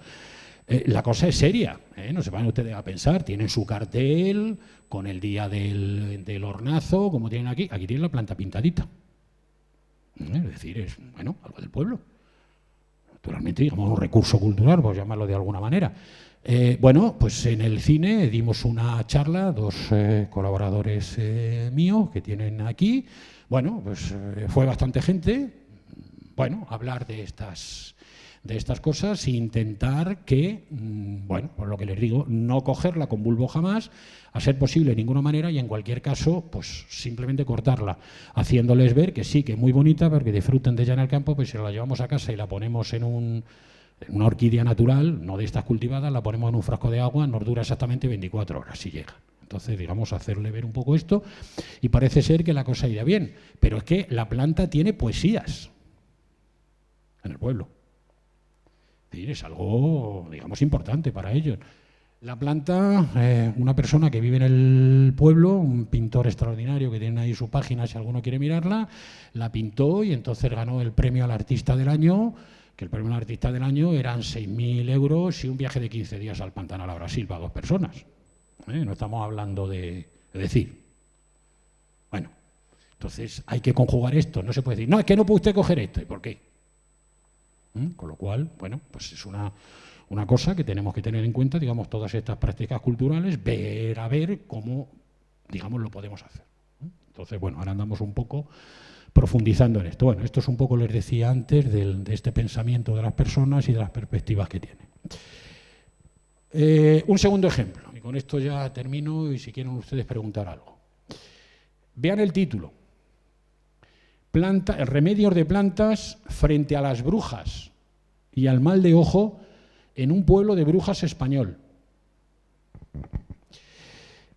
La cosa es seria, no se van ustedes a pensar, tienen su cartel con el día del hornazo, como tienen aquí tienen la planta pintadita. Es decir, es, bueno, algo del pueblo. Naturalmente, digamos, un recurso cultural, por llamarlo de alguna manera. Bueno, pues en el cine dimos una charla, dos colaboradores míos que tienen aquí. Bueno, pues fue bastante gente, bueno, hablar de estas cosas e intentar que, bueno, por lo que les digo, no cogerla con bulbo jamás, a ser posible de ninguna manera y en cualquier caso, pues simplemente cortarla, haciéndoles ver que sí, que es muy bonita, pero que disfruten de ella en el campo, pues si la llevamos a casa y la ponemos en una orquídea natural, no de estas cultivadas, la ponemos en un frasco de agua, nos dura exactamente 24 horas si llega. Entonces, digamos, hacerle ver un poco esto y parece ser que la cosa irá bien, pero es que la planta tiene poesías en el pueblo. Es algo, digamos, importante para ellos. La planta, una persona que vive en el pueblo, un pintor extraordinario que tiene ahí su página si alguno quiere mirarla, la pintó y entonces ganó el premio al artista del año, que el premio al artista del año eran 6.000 euros y un viaje de 15 días al Pantanal a Brasil para 2 personas. No estamos hablando de decir. Bueno, entonces hay que conjugar esto, no se puede decir, no, es que no puede usted coger esto, ¿y por qué? Con lo cual, bueno, pues es una cosa que tenemos que tener en cuenta, digamos, todas estas prácticas culturales, ver a ver cómo, digamos, lo podemos hacer. Entonces, bueno, ahora andamos un poco profundizando en esto. Bueno, esto es un poco, les decía antes, de este pensamiento de las personas y de las perspectivas que tienen. Un segundo ejemplo, y con esto ya termino y si quieren ustedes preguntar algo. Vean el título. Remedios de plantas frente a las brujas y al mal de ojo en un pueblo de brujas español.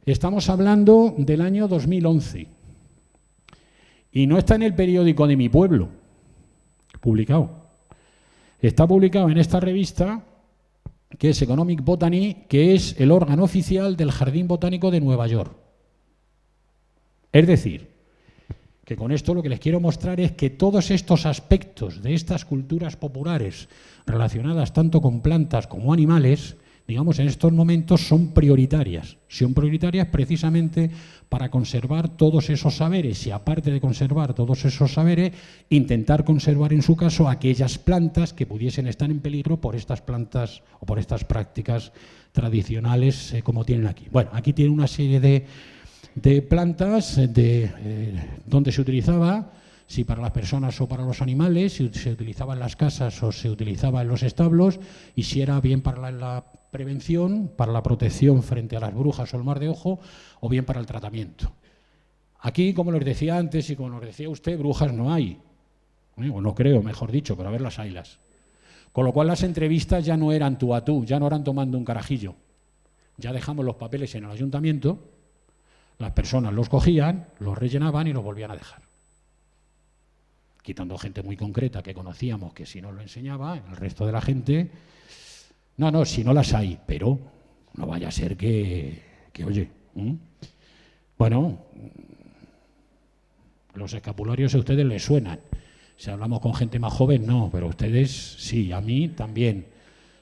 Estamos hablando del año 2011 y no está en el periódico de mi pueblo publicado. Está publicado en esta revista que es Economic Botany, que es el órgano oficial del Jardín Botánico de Nueva York. Es decir, que con esto lo que les quiero mostrar es que todos estos aspectos de estas culturas populares relacionadas tanto con plantas como animales digamos, en estos momentos son prioritarias. Son prioritarias precisamente para conservar todos esos saberes y, aparte de conservar todos esos saberes, intentar conservar, en su caso, aquellas plantas que pudiesen estar en peligro por estas plantas o por estas prácticas tradicionales como tienen aquí. Bueno, aquí tiene una serie de plantas donde se utilizaba, si para las personas o para los animales, si se utilizaba en las casas o se utilizaba en los establos, y si era bien para la prevención, para la protección frente a las brujas o el mal de ojo, o bien para el tratamiento. Aquí, como les decía antes y como nos decía usted, brujas no hay, o no creo, mejor dicho, pero a ver, las haylas. Con lo cual las entrevistas ya no eran tú a tú, ya no eran tomando un carajillo. Ya dejamos los papeles en el ayuntamiento, las personas los cogían, los rellenaban y los volvían a dejar. Quitando gente muy concreta que conocíamos, que si no lo enseñaba, el resto de la gente, no, si no las hay, pero no vaya a ser que oye, bueno, los escapularios a ustedes les suenan. Si hablamos con gente más joven, no, pero ustedes sí, a mí también.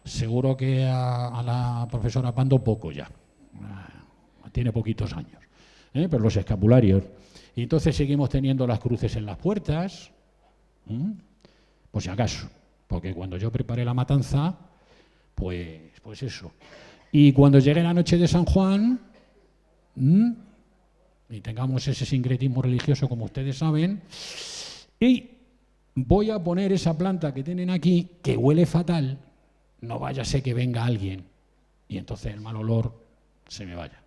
Seguro que a la profesora Pando poco ya, tiene poquitos años, pero los escapularios. Y entonces seguimos teniendo las cruces en las puertas, por si acaso, porque cuando yo preparé la matanza, pues eso. Y cuando llegue la noche de San Juan, y tengamos ese sincretismo religioso, como ustedes saben, y voy a poner esa planta que tienen aquí, que huele fatal, no vaya a ser que venga alguien y entonces el mal olor se me vaya.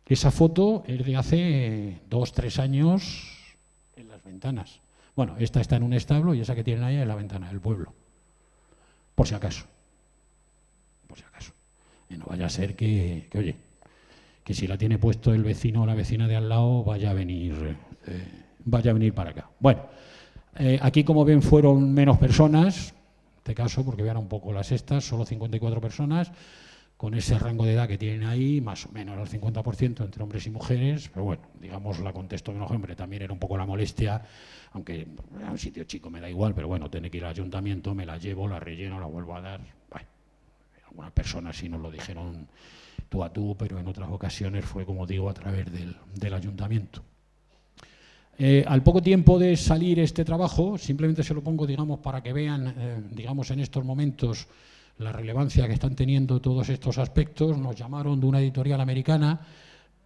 Esa foto es de hace 2 o 3 años en las ventanas. Bueno, esta está en un establo y esa que tienen ahí es la ventana del pueblo. Por si acaso. Por si acaso. Y no vaya a ser que oye, que si la tiene puesto el vecino o la vecina de al lado vaya a venir para acá. Bueno, aquí, como ven, fueron menos personas, en este caso, porque vean un poco las estas, solo 54 personas, con ese rango de edad que tienen ahí, más o menos el 50% entre hombres y mujeres, pero bueno, digamos, la contesto menos hombre, también era un poco la molestia, aunque a un sitio chico me da igual, pero bueno, tener que ir al ayuntamiento, me la llevo, la relleno, la vuelvo a dar. Bueno, algunas personas sí nos lo dijeron tú a tú, pero en otras ocasiones fue, como digo, a través del ayuntamiento. Al poco tiempo de salir este trabajo, simplemente se lo pongo, digamos, para que vean, digamos, en estos momentos la relevancia que están teniendo todos estos aspectos. Nos llamaron de una editorial americana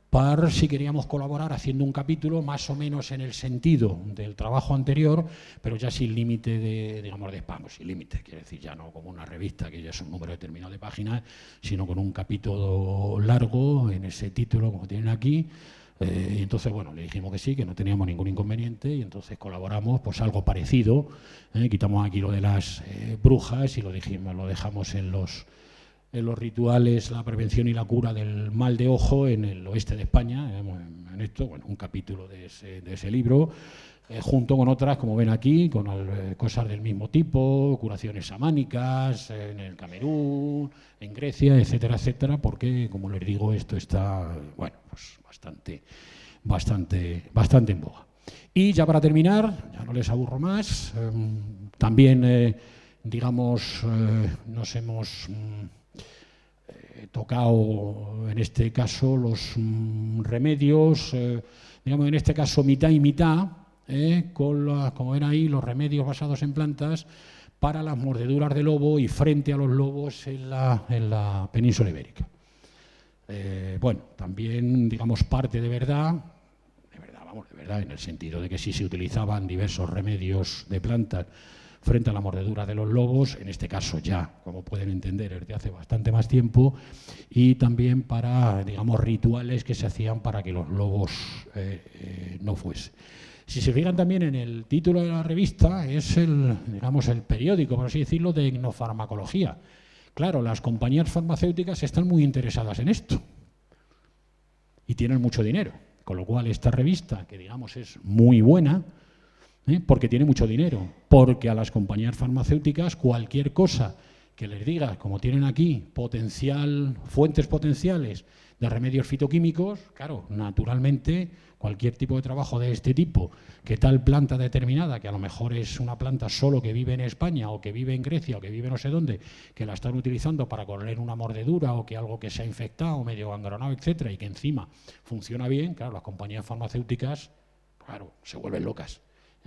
para si queríamos colaborar haciendo un capítulo más o menos en el sentido del trabajo anterior, pero ya sin límite de, digamos, de spam, sin límite, quiere decir, ya no como una revista que ya es un número determinado de páginas, sino con un capítulo largo en ese título, como tienen aquí. Y entonces, bueno, le dijimos que sí, que no teníamos ningún inconveniente, y entonces colaboramos, pues algo parecido. Quitamos aquí lo de las brujas y lo dejamos en los rituales, la prevención y la cura del mal de ojo en el oeste de España. En esto, bueno, un capítulo de ese libro, junto con otras, como ven aquí, con cosas del mismo tipo, curaciones samánicas en el Camerún, en Grecia, etcétera, etcétera, porque, como les digo, esto está, bueno, pues bastante en boga. Y ya para terminar, ya no les aburro más, también, digamos, nos hemos tocado, en este caso, los remedios, digamos, en este caso mitad y mitad, como ven ahí, los remedios basados en plantas para las mordeduras de lobo y frente a los lobos en la península ibérica. Bueno, también, digamos, parte de verdad, en el sentido de que sí se utilizaban diversos remedios de plantas frente a la mordedura de los lobos, en este caso ya, como pueden entender, desde hace bastante más tiempo, y también para, digamos, rituales que se hacían para que los lobos no fuesen. Si se fijan también en el título de la revista, es el periódico, por así decirlo, de etnofarmacología. Claro, las compañías farmacéuticas están muy interesadas en esto y tienen mucho dinero, con lo cual esta revista, que digamos es muy buena, porque tiene mucho dinero, porque a las compañías farmacéuticas cualquier cosa que les diga, como tienen aquí fuentes potenciales de remedios fitoquímicos, claro, naturalmente cualquier tipo de trabajo de este tipo, que tal planta determinada, que a lo mejor es una planta solo que vive en España o que vive en Grecia o que vive no sé dónde, que la están utilizando para correr una mordedura o que algo que se ha infectado, medio gangrenado, etcétera, y que encima funciona bien, claro, las compañías farmacéuticas, claro, se vuelven locas.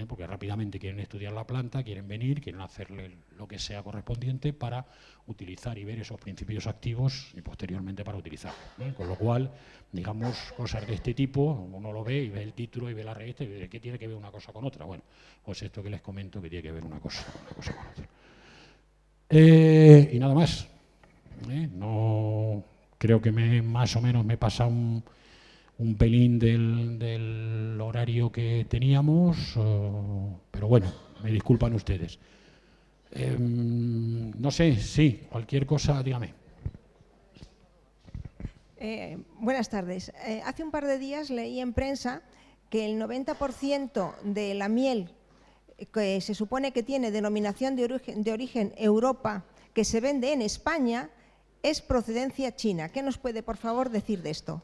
Porque rápidamente quieren estudiar la planta, quieren venir, quieren hacerle lo que sea correspondiente para utilizar y ver esos principios activos y posteriormente para utilizarlo. Con lo cual, digamos, cosas de este tipo, uno lo ve y ve el título y ve la revista y ve qué tiene que ver una cosa con otra. Bueno, pues esto que les comento que tiene que ver una cosa con otra. Y nada más. No creo que más o menos me pasa un pelín del horario que teníamos, pero bueno, me disculpan ustedes. No sé, sí, cualquier cosa, dígame. Buenas tardes. Hace un par de días leí en prensa que el 90% de la miel que se supone que tiene denominación de origen Europa, que se vende en España, es procedencia china. ¿Qué nos puede, por favor, decir de esto?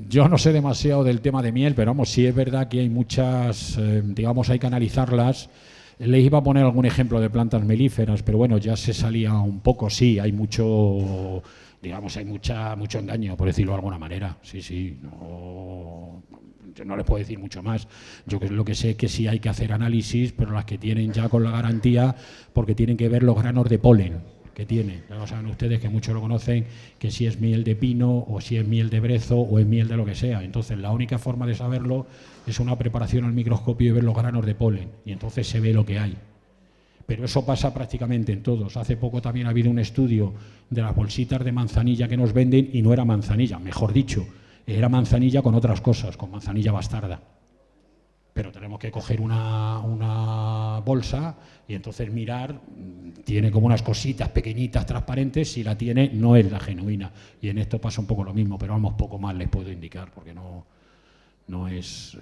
Yo no sé demasiado del tema de miel, pero vamos, sí es verdad que hay muchas, digamos, hay que analizarlas. Les iba a poner algún ejemplo de plantas melíferas, pero bueno, ya se salía un poco, sí, hay mucho, digamos, hay mucho engaño, por decirlo de alguna manera. Sí, yo no les puedo decir mucho más. Yo lo que sé es que sí hay que hacer análisis, pero las que tienen ya con la garantía, porque tienen que ver los granos de polen que tiene. Ya lo saben ustedes, que muchos lo conocen, que si es miel de pino o si es miel de brezo o es miel de lo que sea. Entonces, la única forma de saberlo es una preparación al microscopio y ver los granos de polen. Y entonces se ve lo que hay. Pero eso pasa prácticamente en todos. Hace poco también ha habido un estudio de las bolsitas de manzanilla que nos venden y no era manzanilla, mejor dicho, era manzanilla con otras cosas, con manzanilla bastarda. Pero tenemos que coger una bolsa y entonces mirar, tiene como unas cositas pequeñitas, transparentes, si la tiene no es la genuina. Y en esto pasa un poco lo mismo, pero vamos, poco más les puedo indicar, porque no es,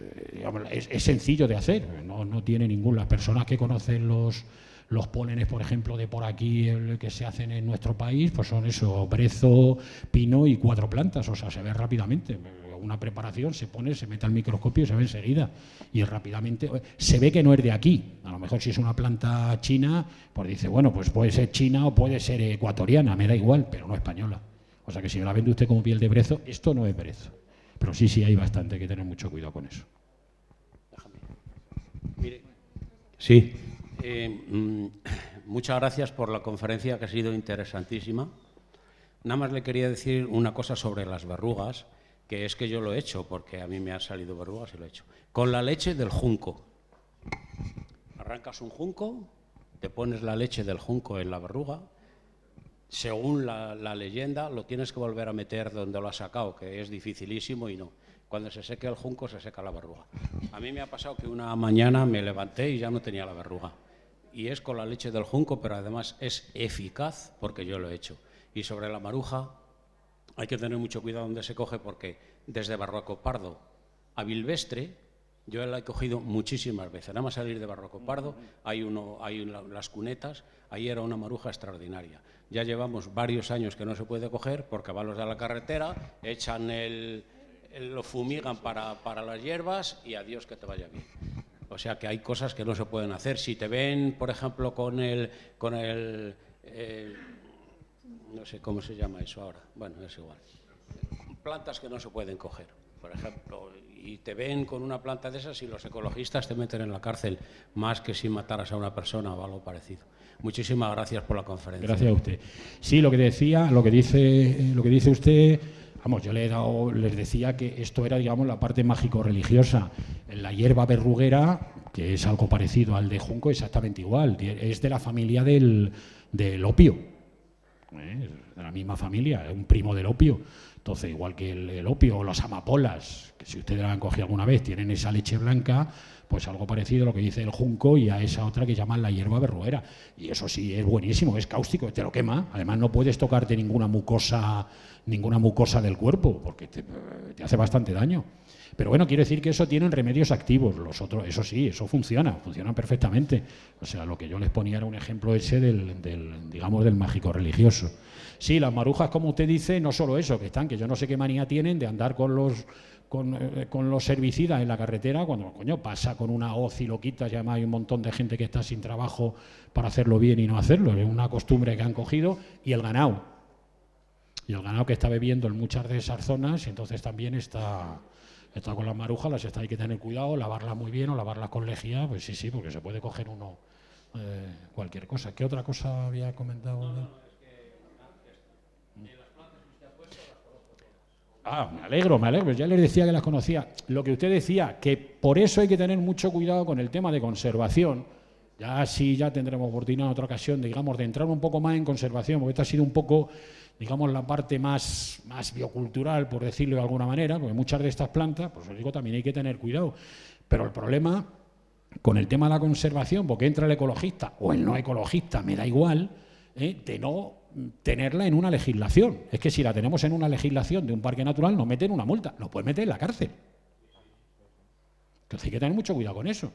es sencillo de hacer, no tiene las personas que conocen los pólenes, por ejemplo, de por aquí, que se hacen en nuestro país, pues son eso, brezo, pino y 4 plantas, o sea, se ve rápidamente. Una preparación se pone, se mete al microscopio y se ve enseguida. Y rápidamente se ve que no es de aquí. A lo mejor si es una planta china, pues dice, bueno, pues puede ser china o puede ser ecuatoriana, me da igual, pero no española. O sea que si la vende usted como piel de brezo, esto no es brezo. Pero sí hay bastante, hay que tener mucho cuidado con eso. Mire, sí, muchas gracias por la conferencia, que ha sido interesantísima. Nada más le quería decir una cosa sobre las verrugas, que es que yo lo he hecho, porque a mí me han salido verrugas y lo he hecho. Con la leche del junco. Arrancas un junco, te pones la leche del junco en la verruga. Según la leyenda, lo tienes que volver a meter donde lo has sacado, que es dificilísimo y no. Cuando se seque el junco, se seca la verruga. A mí me ha pasado que una mañana me levanté y ya no tenía la verruga. Y es con la leche del junco, pero además es eficaz, porque yo lo he hecho. Y sobre la maruja, hay que tener mucho cuidado donde se coge, porque desde Barroco Pardo a Bilvestre, yo la he cogido muchísimas veces. Nada más salir de Barroco Pardo, hay las cunetas, ahí era una maruja extraordinaria. Ya llevamos varios años que no se puede coger, porque van los de la carretera, echan lo fumigan para las hierbas y adiós, que te vaya bien. O sea que hay cosas que no se pueden hacer. Si te ven, por ejemplo, con el no sé cómo se llama eso ahora, bueno, es igual. Plantas que no se pueden coger, por ejemplo, y te ven con una planta de esas y los ecologistas te meten en la cárcel, más que si mataras a una persona o algo parecido. Muchísimas gracias por la conferencia. Gracias a usted. Sí, lo que decía, lo que dice usted, vamos, yo les decía que esto era, digamos, la parte mágico-religiosa. La hierba verruguera, que es algo parecido al de junco, exactamente igual, es de la familia del opio. De la misma familia, es un primo del opio. Entonces, igual que el opio o las amapolas, que si ustedes la han cogido alguna vez, tienen esa leche blanca, pues algo parecido a lo que dice el junco y a esa otra que llaman la hierba berruera. Y eso sí es buenísimo, es cáustico, te lo quema. Además, no puedes tocarte ninguna mucosa del cuerpo, porque te hace bastante daño. Pero bueno, quiero decir que eso tienen remedios activos. Los otros, eso sí, eso funcionan perfectamente. O sea, lo que yo les ponía era un ejemplo ese digamos, del mágico religioso. Sí, las marujas, como usted dice, no solo eso, que yo no sé qué manía tienen de andar con los herbicidas en la carretera, cuando, coño, pasa con una hoz y lo quitas, y además hay un montón de gente que está sin trabajo para hacerlo bien y no hacerlo. Es una costumbre que han cogido. Y el ganado. Y el ganado que está bebiendo en muchas de esas zonas, y entonces también está con las marujas, hay que tener cuidado, lavarlas muy bien o lavarlas con lejía, pues sí, porque se puede coger uno cualquier cosa. ¿Qué otra cosa había comentado? Me alegro, ya les decía que las conocía. Lo que usted decía, que por eso hay que tener mucho cuidado con el tema de conservación. Ya tendremos oportunidad en otra ocasión, digamos, de entrar un poco más en conservación, porque esta ha sido un poco, digamos, la parte más biocultural, por decirlo de alguna manera, porque muchas de estas plantas, pues os digo, también hay que tener cuidado. Pero el problema con el tema de la conservación, porque entra el ecologista o el no ecologista, me da igual, de no tenerla en una legislación. Es que si la tenemos en una legislación de un parque natural, nos meten una multa, nos pueden meter en la cárcel. Entonces hay que tener mucho cuidado con eso.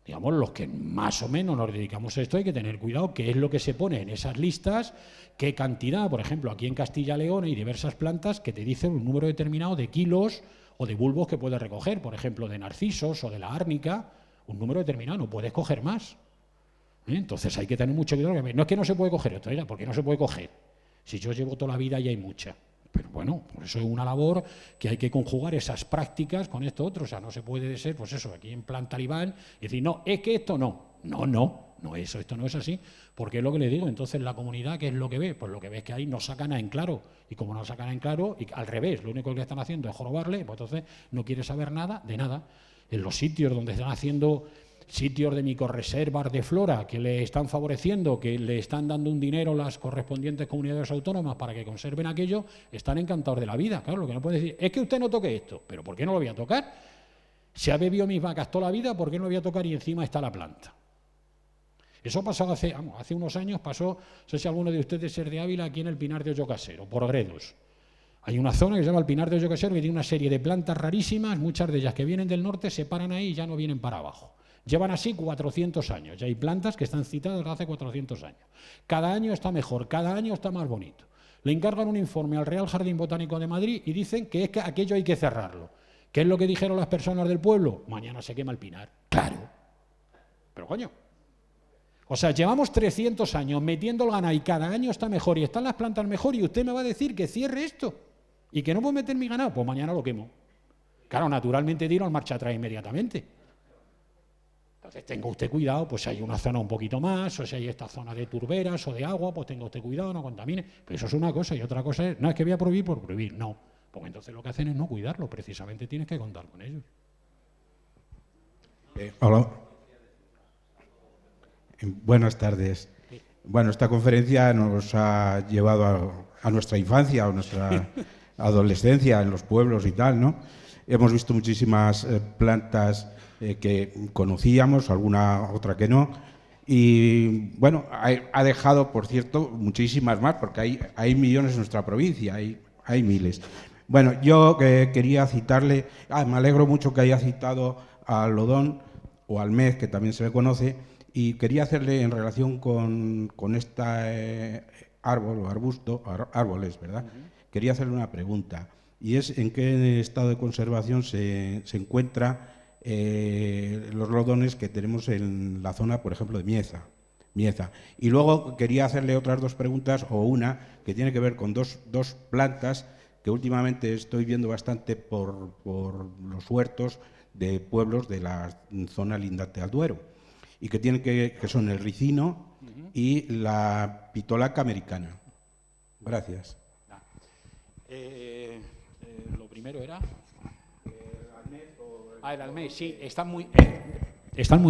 Digamos, los que más o menos nos dedicamos a esto, hay que tener cuidado qué es lo que se pone en esas listas, qué cantidad. Por ejemplo, aquí en Castilla y León hay diversas plantas que te dicen un número determinado de kilos o de bulbos que puedes recoger. Por ejemplo, de narcisos o de la árnica, un número determinado, no puedes coger más. Entonces hay que tener mucho cuidado. No es que no se puede coger esto, oiga, ¿por qué no se puede coger? Si yo llevo toda la vida y hay mucha. Pero bueno, por eso es una labor que hay que conjugar esas prácticas con esto otro. O sea, no se puede ser, pues eso, aquí en plan talibán, y decir, no, es que esto no. No, esto no es así. Porque es lo que le digo. Entonces, la comunidad, ¿qué es lo que ve? Pues lo que ve es que ahí no sacan nada en claro. Y como no sacan nada en claro, y al revés, lo único que están haciendo es jorobarle, pues entonces no quiere saber nada de nada. En los sitios donde están haciendo sitios de micorreservas de flora que le están favoreciendo, que le están dando un dinero las correspondientes comunidades autónomas para que conserven aquello, están encantados de la vida. Claro, lo que no puede decir es que usted no toque esto. ¿Pero por qué no lo voy a tocar? Se ha bebido mis vacas toda la vida, ¿por qué no lo voy a tocar y encima está la planta? Eso pasó hace unos años, no sé si alguno de ustedes es de Ávila, aquí en el Pinar de Hoyo Casero, por Gredos. Hay una zona que se llama el Pinar de Hoyo Casero que tiene una serie de plantas rarísimas, muchas de ellas que vienen del norte se paran ahí y ya no vienen para abajo. Llevan así 400 años. Ya hay plantas que están citadas desde hace 400 años. Cada año está mejor, cada año está más bonito. Le encargan un informe al Real Jardín Botánico de Madrid y dicen que es que aquello hay que cerrarlo. ¿Qué es lo que dijeron las personas del pueblo? Mañana se quema el pinar. Claro. Pero coño. O sea, llevamos 300 años metiendo el ganado y cada año está mejor y están las plantas mejor y usted me va a decir que cierre esto y que no puedo meter mi ganado. Pues mañana lo quemo. Claro, naturalmente tiro al marcha atrás inmediatamente. Entonces tenga usted cuidado, pues si hay una zona un poquito más, o si hay esta zona de turberas o de agua, pues tenga usted cuidado, no contamine. Pero eso es una cosa y otra cosa es, no es que voy a prohibir por prohibir, no. Porque entonces lo que hacen es no cuidarlo, precisamente tienes que contar con ellos. Hola. Buenas tardes. Bueno, esta conferencia nos ha llevado a nuestra infancia, a nuestra adolescencia en los pueblos y tal, ¿no? Hemos visto muchísimas plantas que conocíamos, alguna otra que no, y bueno, ha dejado, por cierto, muchísimas más, porque hay millones en nuestra provincia, hay miles. Bueno, yo quería citarle, me alegro mucho que haya citado al lodón o al mez, que también se le conoce, y quería hacerle en relación con este árbol o arbusto, árboles, ¿verdad? Quería hacerle una pregunta, y es en qué estado de conservación se encuentra los lodones que tenemos en la zona, por ejemplo, de Mieza. Y luego quería hacerle otras dos preguntas, o una que tiene que ver con dos plantas que últimamente estoy viendo bastante por los huertos de pueblos de la zona lindante al Duero, y que son el ricino y la pitolaca americana. Gracias. Lo primero era... el almés, sí, están muy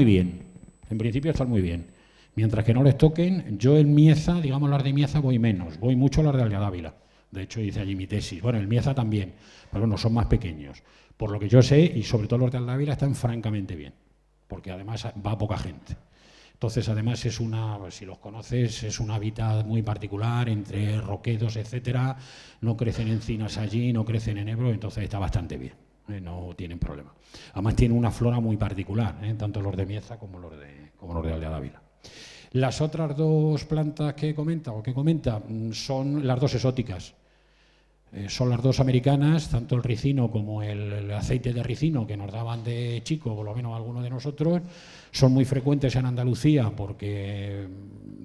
bien. En principio están muy bien. Mientras que no les toquen, yo en Mieza, digamos las de Mieza, voy menos. Voy mucho a las de Aldea Dávila. De hecho, hice allí mi tesis. Bueno, el Mieza también, pero bueno, son más pequeños. Por lo que yo sé, y sobre todo los de Aldávila, están francamente bien, porque además va poca gente. Entonces, además, es una, si los conoces, es un hábitat muy particular, entre roquedos, etcétera. No crecen encinas allí, no crecen en Ebro, entonces está bastante bien. No tienen problema. Además, tiene una flora muy particular, tanto los de Mieza como los de Aldávila. Las otras dos plantas que comenta son las dos exóticas. Son las dos americanas, tanto el ricino como el aceite de ricino que nos daban de chico, por lo menos algunos de nosotros, son muy frecuentes en Andalucía porque,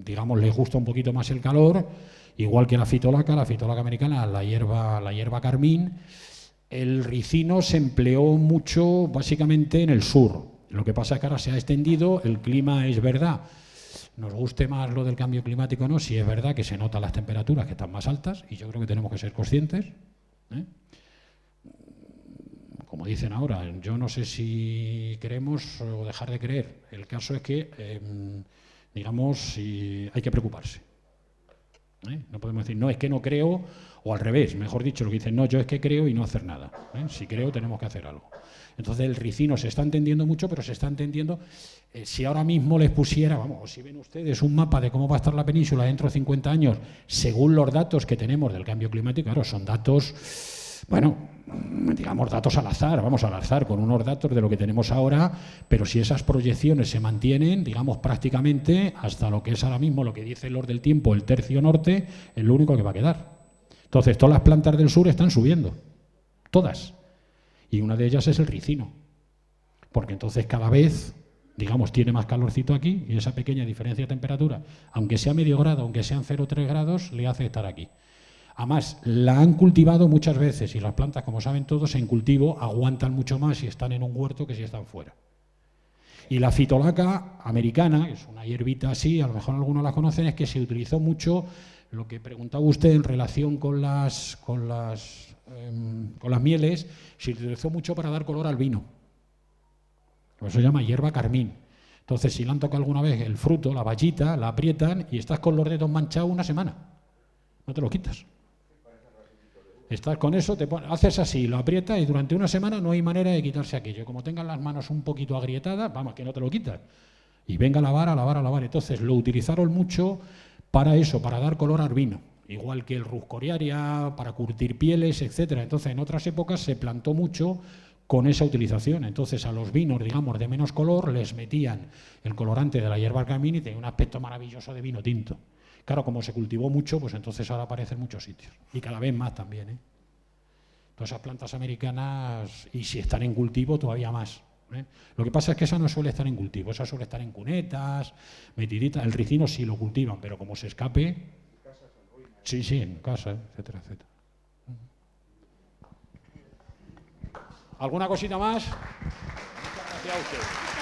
digamos, les gusta un poquito más el calor, igual que la fitolaca americana, la hierba carmín. El ricino se empleó mucho básicamente en el sur. Lo que pasa es que ahora se ha extendido, el clima es verdad. Nos guste más lo del cambio climático o no, sí es verdad que se notan las temperaturas que están más altas y yo creo que tenemos que ser conscientes. Como dicen ahora, yo no sé si creemos o dejar de creer. El caso es que, digamos, si hay que preocuparse. No podemos decir, no, es que no creo, o al revés, mejor dicho, lo que dicen, no, yo es que creo y no hacer nada. Si creo, tenemos que hacer algo. Entonces, el ricino se está entendiendo mucho, pero se está entendiendo, si ahora mismo les pusiera, vamos, si ven ustedes un mapa de cómo va a estar la península dentro de 50 años, según los datos que tenemos del cambio climático, claro, son datos, bueno, digamos, datos al azar, vamos al azar, con unos datos de lo que tenemos ahora, pero si esas proyecciones se mantienen, digamos, prácticamente hasta lo que es ahora mismo, lo que dicen los del tiempo, el tercio norte, es lo único que va a quedar. Entonces, todas las plantas del sur están subiendo, todas. Y una de ellas es el ricino, porque entonces cada vez, digamos, tiene más calorcito aquí y esa pequeña diferencia de temperatura, aunque sea medio grado, aunque sean 0,3 grados, le hace estar aquí. Además, la han cultivado muchas veces y las plantas, como saben todos, en cultivo aguantan mucho más si están en un huerto que si están fuera. Y la fitolaca americana, que es una hierbita así, a lo mejor algunos la conocen, es que se utilizó mucho, lo que preguntaba usted en relación con las mieles, se utilizó mucho para dar color al vino. Eso se llama hierba carmín. Entonces, si le han tocado alguna vez el fruto, la bayita, la aprietan y estás con los dedos manchados una semana. No te lo quitas. Estás con eso, haces así, lo aprietas y durante una semana no hay manera de quitarse aquello. Como tengas las manos un poquito agrietadas, vamos, que no te lo quitas. Y venga a lavar, a lavar, a lavar. Entonces, lo utilizaron mucho para eso, para dar color al vino. Igual que el ruscoriaria, para curtir pieles, etcétera. Entonces, en otras épocas se plantó mucho con esa utilización. Entonces, a los vinos, digamos, de menos color, les metían el colorante de la hierba carmín y tenía un aspecto maravilloso de vino tinto. Claro, como se cultivó mucho, pues entonces ahora aparece en muchos sitios. Y cada vez más también. Todas esas plantas americanas, y si están en cultivo, todavía más. Lo que pasa es que esa no suele estar en cultivo, esa suele estar en cunetas, metiditas. El ricino sí lo cultivan, pero como se escape... Sí, en casa, etcétera, etcétera. ¿Alguna cosita más? Muchas gracias a usted.